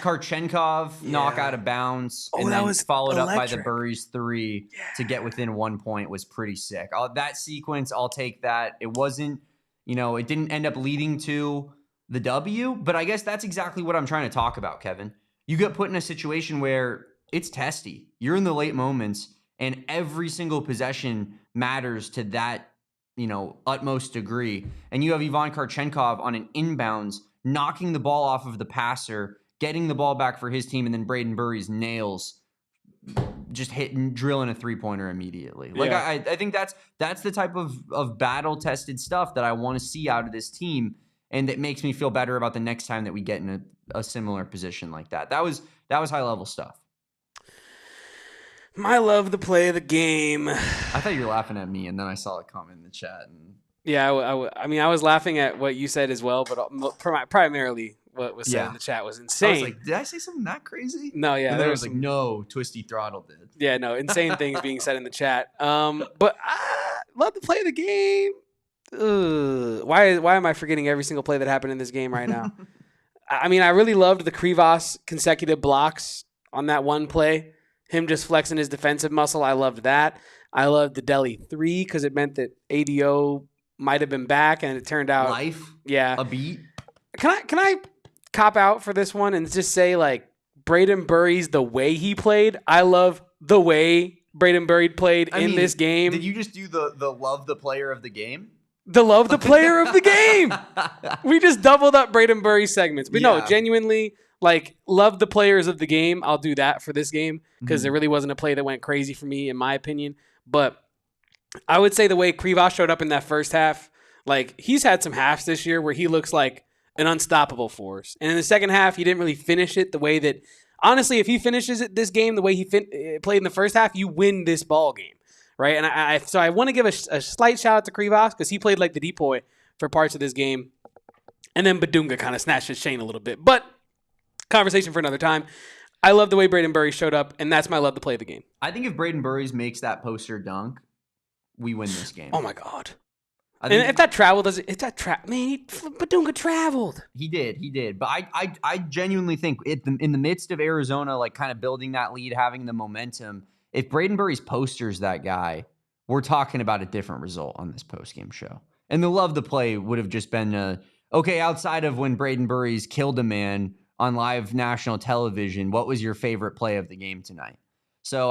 Karchenkov knock out of bounds and then was followed up by the Burries 3 to get within 1 point was pretty sick. That sequence, I'll take that. It wasn't, it didn't end up leading to the W, but I guess that's exactly what I'm trying to talk about, Kevin. You get put in a situation where it's testy. You're in the late moments, and every single possession matters to that, utmost degree. And you have Ivan Karchenkov on an inbounds, knocking the ball off of the passer, getting the ball back for his team, and then Brayden Burries nails, just drilling a three-pointer immediately. I think that's the type of battle-tested stuff that I want to see out of this team, and that makes me feel better about the next time that we get in a similar position like that. That was high-level stuff. I love the play of the game. I thought you were laughing at me, and then I saw a comment in the chat. Yeah, I was laughing at what you said as well, but primarily what was said in the chat was insane. I was like, did I say something that crazy? No, yeah. And then I was like, no, Twisty Throttle did. Yeah, no, insane things being said in the chat. But I love the play of the game. Why am I forgetting every single play that happened in this game right now? I really loved the Krivas consecutive blocks on that one play. Him just flexing his defensive muscle. I loved that. I loved the Delhi 3 because it meant that ADO might have been back, and it turned out a beat. Can I cop out for this one and just say, like, Brayden Burries, the way he played? I love the way Brayden Burries played in this game. Did you just do the love the player of the game? The love the player of the game. We just doubled up Brayden Burries segments. But no, genuinely, like, love the players of the game. I'll do that for this game because there really wasn't a play that went crazy for me, in my opinion. But I would say the way Krivas showed up in that first half, like, he's had some halves this year where he looks like an unstoppable force. And in the second half, he didn't really finish it the way that, honestly, if he finishes it this game the way he played in the first half, you win this ball game, right? And so I want to give a slight shout out to Krivas because he played like the decoy for parts of this game. And then Bidunga kind of snatched his chain a little bit. But conversation for another time. I love the way Brayden Burries showed up, and that's my love to play the game. I think if Brayden Burries makes that poster dunk, we win this game. Oh my God! And if that travel doesn't, Bidunga traveled. He did. But I genuinely think in the midst of Arizona, like, kind of building that lead, having the momentum, if Brayden Burries posters that guy, we're talking about a different result on this postgame show. And the love to play would have just been okay. Outside of when Brayden Burries killed a man on live national television, what was your favorite play of the game tonight? So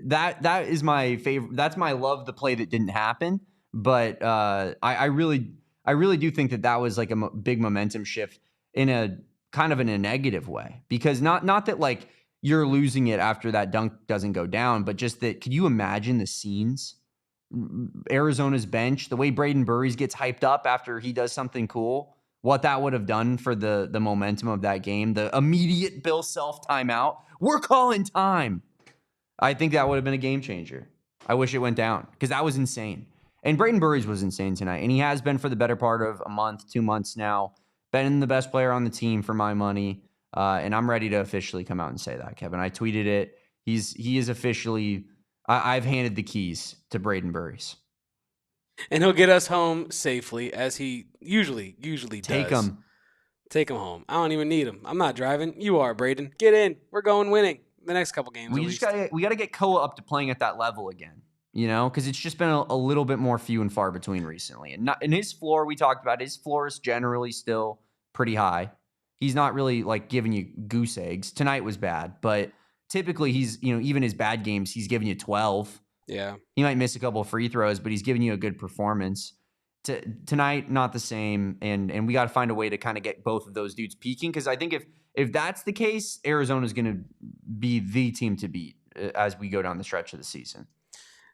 that is my favorite. That's my love the play that didn't happen. But I really do think that was like a big momentum shift in a kind of in a negative way, because not that like you're losing it after that dunk doesn't go down, but just that, could you imagine the scenes? Arizona's bench, the way Brayden Burries gets hyped up after he does something cool, what that would have done for the momentum of that game, the immediate Bill Self timeout. We're calling time. I think that would have been a game changer. I wish it went down because that was insane. And Brayden Burries was insane tonight, and he has been for the better part of a month, 2 months now. Been the best player on the team for my money, and I'm ready to officially come out and say that, Kevin. I tweeted it. He is officially. I've handed the keys to Brayden Burries. And he'll get us home safely, as he usually Take does. Take him home. I don't even need him. I'm not driving. You are, Brayden. Get in. We're going winning the next couple games. We gotta get Koa up to playing at that level again. Because it's just been a little bit more few and far between recently. And his floor, we talked about, his floor is generally still pretty high. He's not really like giving you goose eggs. Tonight was bad, but typically he's, even his bad games, he's giving you 12. Yeah. He might miss a couple of free throws, but he's giving you a good performance. Tonight, not the same. And we got to find a way to kind of get both of those dudes peaking. Because I think if that's the case, Arizona's going to be the team to beat as we go down the stretch of the season.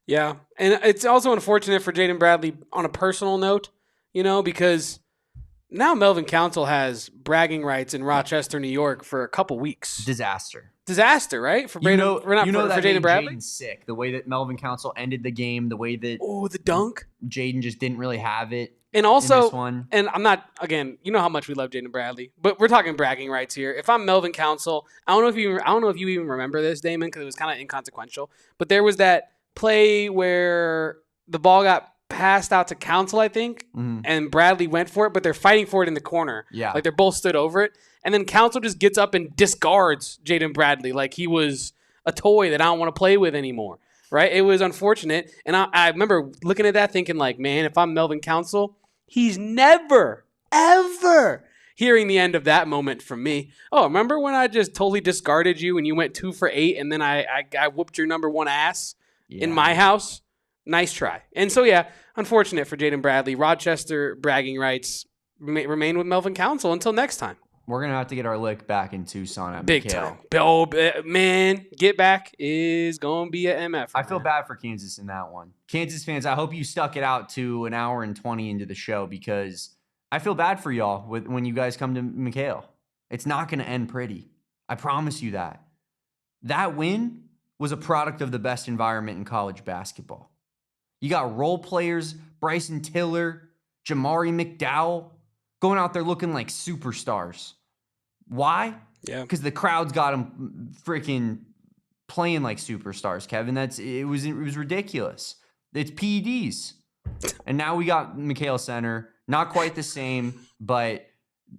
Yeah, and it's also unfortunate for Jaden Bradley on a personal note, because now Melvin Council has bragging rights in Rochester, New York for a couple weeks. Disaster, right? For Brayden, for Jaden Bradley. Jaden sick. The way that Melvin Council ended the game, the way that the dunk. Jaden just didn't really have it. And also, in this one. And I'm not, again, you know how much we love Jaden Bradley, but we're talking bragging rights here. If I'm Melvin Council, I don't know if you even remember this, Damon, because it was kind of inconsequential, but there was that play where the ball got passed out to Council, I think, and Bradley went for it, but they're fighting for it in the corner. Yeah. Like they're both stood over it. And then Council just gets up and discards Jaden Bradley like he was a toy that I don't want to play with anymore. Right? It was unfortunate. And I remember looking at that thinking like, man, if I'm Melvin Council, he's never, ever hearing the end of that moment from me. Oh, remember when I just totally discarded you and you went 2 for 8 and then I whooped your number 1 ass? Yeah. In my house, nice try. And so, yeah, unfortunate for Jaden Bradley. Rochester bragging rights remain with Melvin Council until next time. We're going to have to get our lick back in Tucson at Big McKale. time. Man, get back is going to be a MF. I feel bad for Kansas in that one. Kansas fans, I hope you stuck it out to an hour and 20 into the show because I feel bad for y'all when you guys come to McKale. It's not going to end pretty. I promise you that. That win was a product of the best environment in college basketball. You got role players, Bryson Tiller, Jamari McDowell, going out there looking like superstars. Why? Yeah. Because the crowd's got them freaking playing like superstars, Kevin. It was ridiculous. It's PEDs. And now we got McKale Center. Not quite the same, but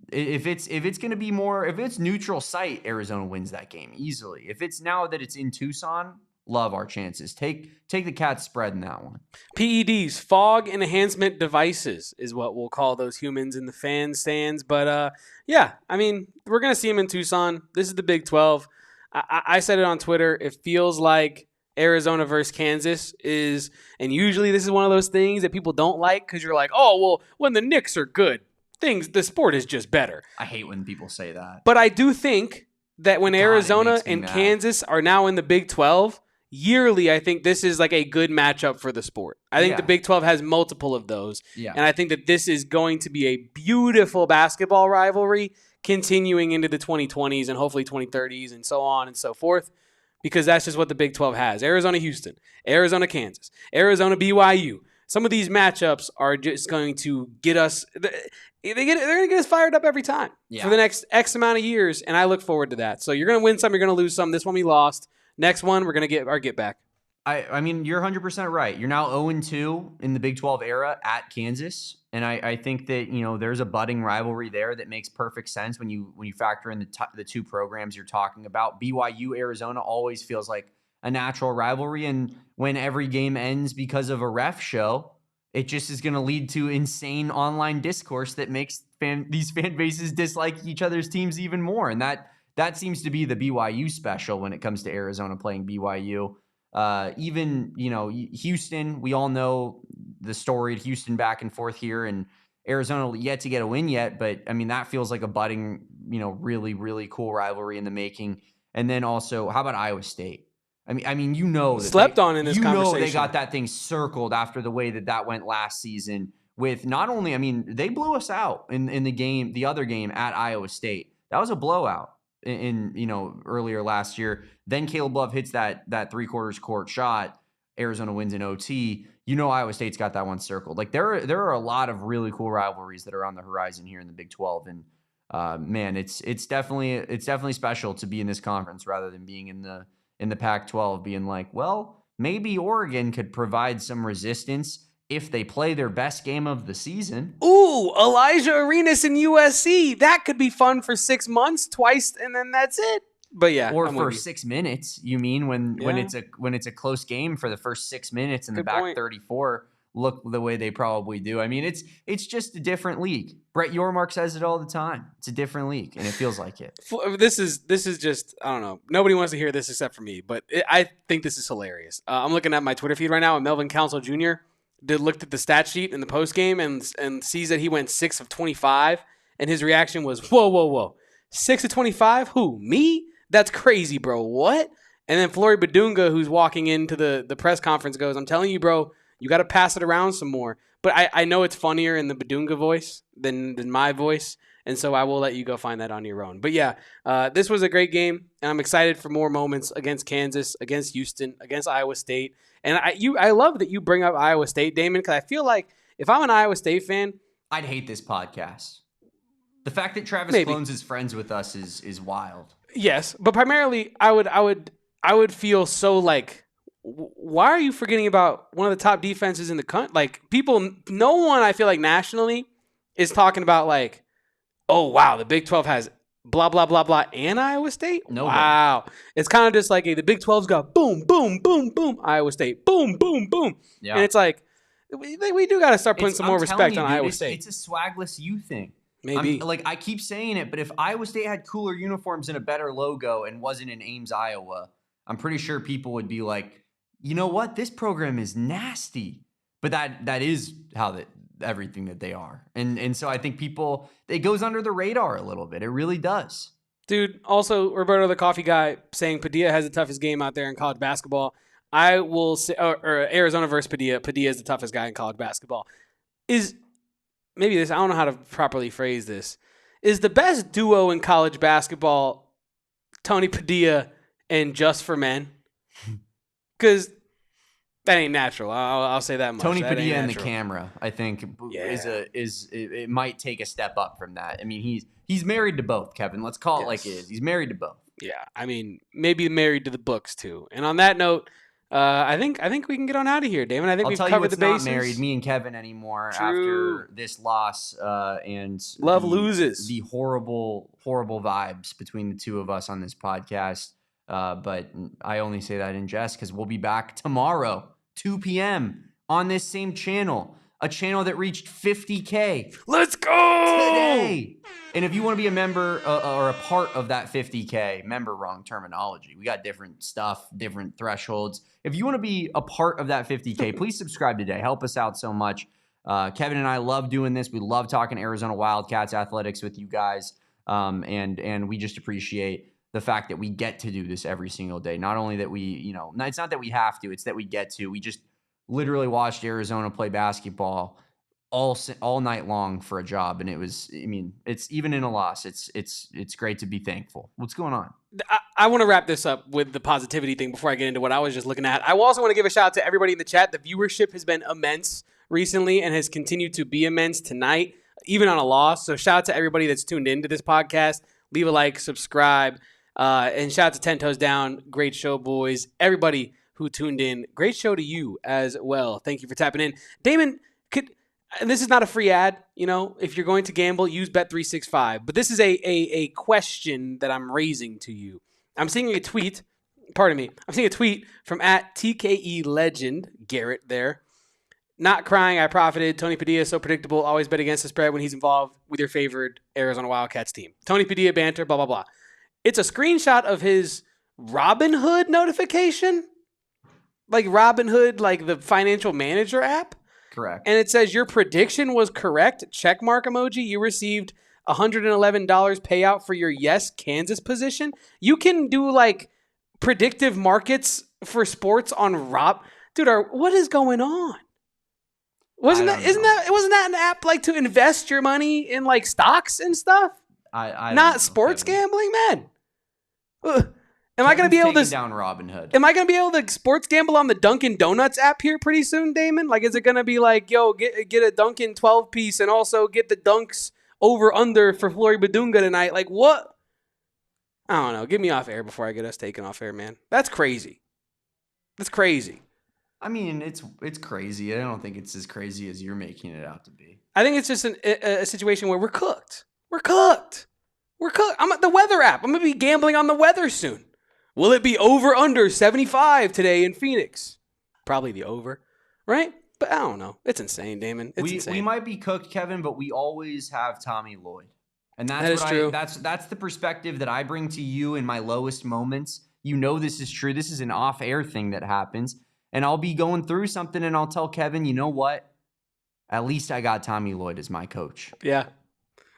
if it's going to be more, if it's neutral site, Arizona wins that game easily. If it's now that it's in Tucson, love our chances. Take the Cats spread in that one. PEDs, fog enhancement devices, is what we'll call those humans in the fan stands. But yeah, I mean, we're going to see them in Tucson. This is the Big 12. I said it on Twitter. It feels like Arizona versus Kansas is, and usually this is one of those things that people don't like because you're like, oh, well, when the Knicks are good, the sport is just better. I hate when people say that. But I do think that when Arizona and Kansas are now in the Big 12, yearly, I think this is like a good matchup for the sport. I think the Big 12 has multiple of those. Yeah. And I think that this is going to be a beautiful basketball rivalry continuing into the 2020s and hopefully 2030s and so on and so forth, because that's just what the Big 12 has. Arizona, Houston, Arizona, Kansas, Arizona, BYU. Some of these matchups are just going to get us – they're going to get us fired up every time for the next X amount of years, and I look forward to that. So you're going to win some, you're going to lose some. This one we lost. Next one, we're going to get our get back. I mean, you're 100% right. You're now 0-2 in the Big 12 era at Kansas, and I think that there's a budding rivalry there that makes perfect sense when you factor in the two programs you're talking about. BYU Arizona always feels like a natural rivalry, and when every game ends because of a ref show, it just is going to lead to insane online discourse that makes these fan bases dislike each other's teams even more, and that seems to be the BYU special when it comes to Arizona playing BYU. Even, Houston, we all know the storied Houston back and forth here, and Arizona yet to get a win yet, but I mean, that feels like a budding, really, really cool rivalry in the making. And then also, how about Iowa State? I mean, that slept on in this conversation. They got that thing circled after the way that went last season with not only, they blew us out in the other game at Iowa State. That was a blowout in earlier last year. Then Caleb Love hits that 3/4 court shot. Arizona wins in OT. Iowa State's got that one circled. Like there are a lot of really cool rivalries that are on the horizon here in the Big 12, and man, it's definitely special to be in this conference rather than being in the Pac-12, being like, well, maybe Oregon could provide some resistance if they play their best game of the season. Ooh, Elijah Arenas in USC. That could be fun for 6 months, twice, and then that's it. But yeah, or for 6 minutes. You mean when it's a close game for the first 6 minutes and the back 34 look the way they probably do. I mean, it's just a different league. Brett Yormark says it all the time. It's a different league, and it feels like it. This is just, I don't know. Nobody wants to hear this except for me, but I think this is hilarious. I'm looking at my Twitter feed right now, and Melvin Council Jr. looked at the stat sheet in the post game and sees that he went 6 of 25, and his reaction was, whoa, 6 of 25? Who, me? That's crazy, bro. What? And then Flory Bidunga, who's walking into the press conference, goes, I'm telling you, bro, you got to pass it around some more. But I know it's funnier in the Bidunga voice than my voice, and so I will let you go find that on your own. But yeah, this was a great game, and I'm excited for more moments against Kansas, against Houston, against Iowa State. And I love that you bring up Iowa State, Damon, because I feel like if I'm an Iowa State fan, I'd hate this podcast. The fact that Travis Clones is friends with us is wild. Yes, but primarily I would feel so like, why are you forgetting about one of the top defenses in the country? Like no one I feel like nationally is talking about like, oh wow, the Big 12 has blah blah blah blah and Iowa State. No, wow, it's kind of just like the Big 12's got boom boom boom boom Iowa State boom boom boom, and it's like we do got to start putting some more respect on Iowa State. It's a swagless U thing. Maybe. I keep saying it, but if Iowa State had cooler uniforms and a better logo and wasn't in Ames, Iowa, I'm pretty sure people would be like, you know what? This program is nasty. But that is how everything that they are. And so I think it goes under the radar a little bit. It really does. Dude, also, Roberto the Coffee Guy saying Padilla has the toughest game out there in college basketball. I will say, or Arizona versus Padilla. Padilla is the toughest guy in college basketball. Maybe this, I don't know how to properly phrase this, is the best duo in college basketball Tony Padilla and Just for Men? Because that ain't natural. I'll say that much. Tony that Padilla and the camera, I think, it might take a step up from that. I mean, he's married to both, Kevin. Let's call it like it is. He's married to both. Yeah, I mean, maybe married to the books too. And on that note, I think we can get on out of here, Damon. I think we've covered the bases. Not married, me and Kevin anymore. After this loss and love loses. The horrible vibes between the two of us on this podcast. But I only say that in jest because we'll be back tomorrow, 2 p.m. on this same channel, a channel that reached 50K. Let's go today. And if you want to be a member or a part of that 50K, wrong terminology. We got different stuff, different thresholds. If you want to be a part of that 50K, please subscribe today. Help us out so much. Kevin and I love doing this. We love talking Arizona Wildcats athletics with you guys. And we just appreciate the fact that we get to do this every single day. Not only that we, it's not that we have to, it's that we get to. We just literally watched Arizona play basketball all night long for a job, and it's even in a loss, it's great to be thankful. What's going on? I want to wrap this up with the positivity thing before I get into what I was just looking at. I also want to give a shout out to everybody in the chat. The viewership has been immense recently and has continued to be immense tonight, even on a loss. So shout out to everybody that's tuned into this podcast. Leave a like, subscribe, and shout out to 10 Toes Down. Great show, boys. Everybody who tuned in, great show to you as well. Thank you for tapping in. Damon, and this is not a free ad, if you're going to gamble, use Bet365. But this is a question that I'm raising to you. I'm seeing a tweet from @TKE Legend, Garrett there. Not crying, I profited. Tony Padilla is so predictable. Always bet against the spread when he's involved with your favored Arizona Wildcats team. Tony Padilla banter, blah, blah, blah. It's a screenshot of his Robinhood notification. Like Robinhood, like the financial manager app. Correct. And it says your prediction was correct. Check mark emoji. You received $111 payout for your yes Kansas position. You can do like predictive markets for sports on Rob. Dude, what is going on? Wasn't that an app like to invest your money in like stocks and stuff? I not sports gambling, man. Am I going to be able to down Robin Hood? Am I going to be able to sports gamble on the Dunkin' Donuts app here pretty soon, Damon? Like, is it going to be like, yo, get a Dunkin' 12-piece and also get the dunks over under for Flory Bidunga tonight? Like, what? I don't know. Get me off air before I get us taken off air, man. That's crazy. That's crazy. I mean, it's crazy. I don't think it's as crazy as you're making it out to be. I think it's just a situation where we're cooked. We're cooked. I'm at the weather app. I'm going to be gambling on the weather soon. Will it be over under 75 today in Phoenix? Probably the over, right? But I don't know. It's insane, Damon. It's insane. We might be cooked, Kevin, but we always have Tommy Lloyd. And that's true. That's the perspective that I bring to you in my lowest moments. You know this is true. This is an off-air thing that happens. And I'll be going through something and I'll tell Kevin, you know what? At least I got Tommy Lloyd as my coach. Yeah.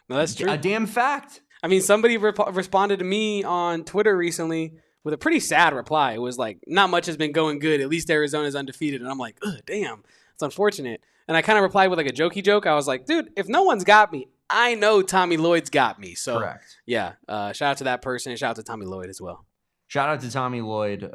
No, that's true. A damn fact. I mean, somebody responded to me on Twitter recently with a pretty sad reply. It was like, not much has been going good. At least Arizona's undefeated. And I'm like, ugh, damn. It's unfortunate. And I kind of replied with like a jokey joke. I was like, dude, if no one's got me, I know Tommy Lloyd's got me. So, correct. Yeah, shout out to that person and shout out to Tommy Lloyd as well. Shout out to Tommy Lloyd.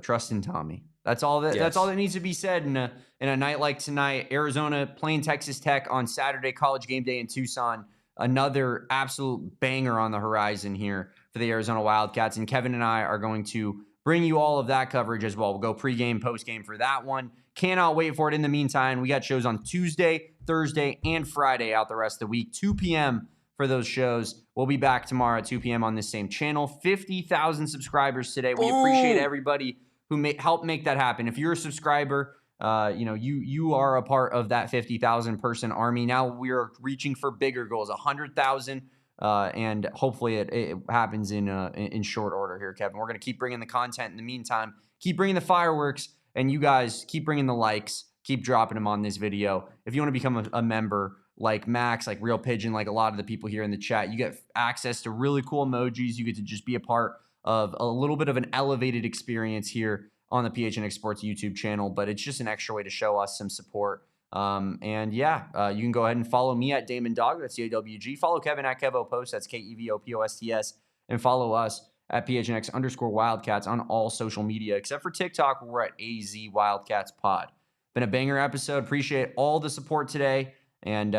Trust in Tommy. That's all that. Yes. That's all that needs to be said in a night like tonight. Arizona playing Texas Tech on Saturday. College game day in Tucson. Another absolute banger on the horizon here for the Arizona Wildcats. And Kevin and I are going to bring you all of that coverage as well. We'll go pregame, postgame for that one. Cannot wait for it. In the meantime, we got shows on Tuesday, Thursday, and Friday out the rest of the week. 2 p.m. for those shows. We'll be back tomorrow at 2 p.m. on this same channel. 50,000 subscribers today. We appreciate everybody who helped make that happen. If you're a subscriber, you are a part of that 50,000 person army. Now we're reaching for bigger goals, 100,000, and hopefully it happens in short order here, Kevin. We're going to keep bringing the content in the meantime, keep bringing the fireworks, and you guys keep bringing the likes, keep dropping them on this video. If you want to become a member like Max, like Real Pigeon, like a lot of the people here in the chat, you get access to really cool emojis. You get to just be a part of a little bit of an elevated experience here on the PHNX Sports YouTube channel, but it's just an extra way to show us some support. You can go ahead and follow me at Damon Dog. That's DAWG. Follow Kevin at KevoPost. That's KEVOPOSTS. And follow us at PHNX_Wildcats on all social media, except for TikTok, where we're at AZ Wildcats Pod. Been a banger episode. Appreciate all the support today. And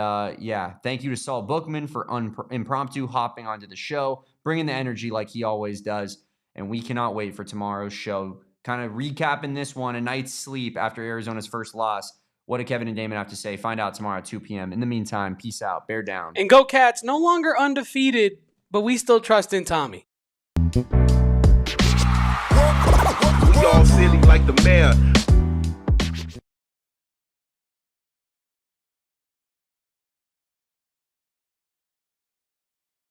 thank you to Saul Bookman for impromptu hopping onto the show, bringing the energy like he always does. And we cannot wait for tomorrow's show. Kind of recapping this one, a night's sleep after Arizona's first loss. What do Kevin and Damon have to say? Find out tomorrow at 2 p.m. In the meantime, peace out. Bear down. And go Cats, no longer undefeated, but we still trust in Tommy. We all silly like the mayor.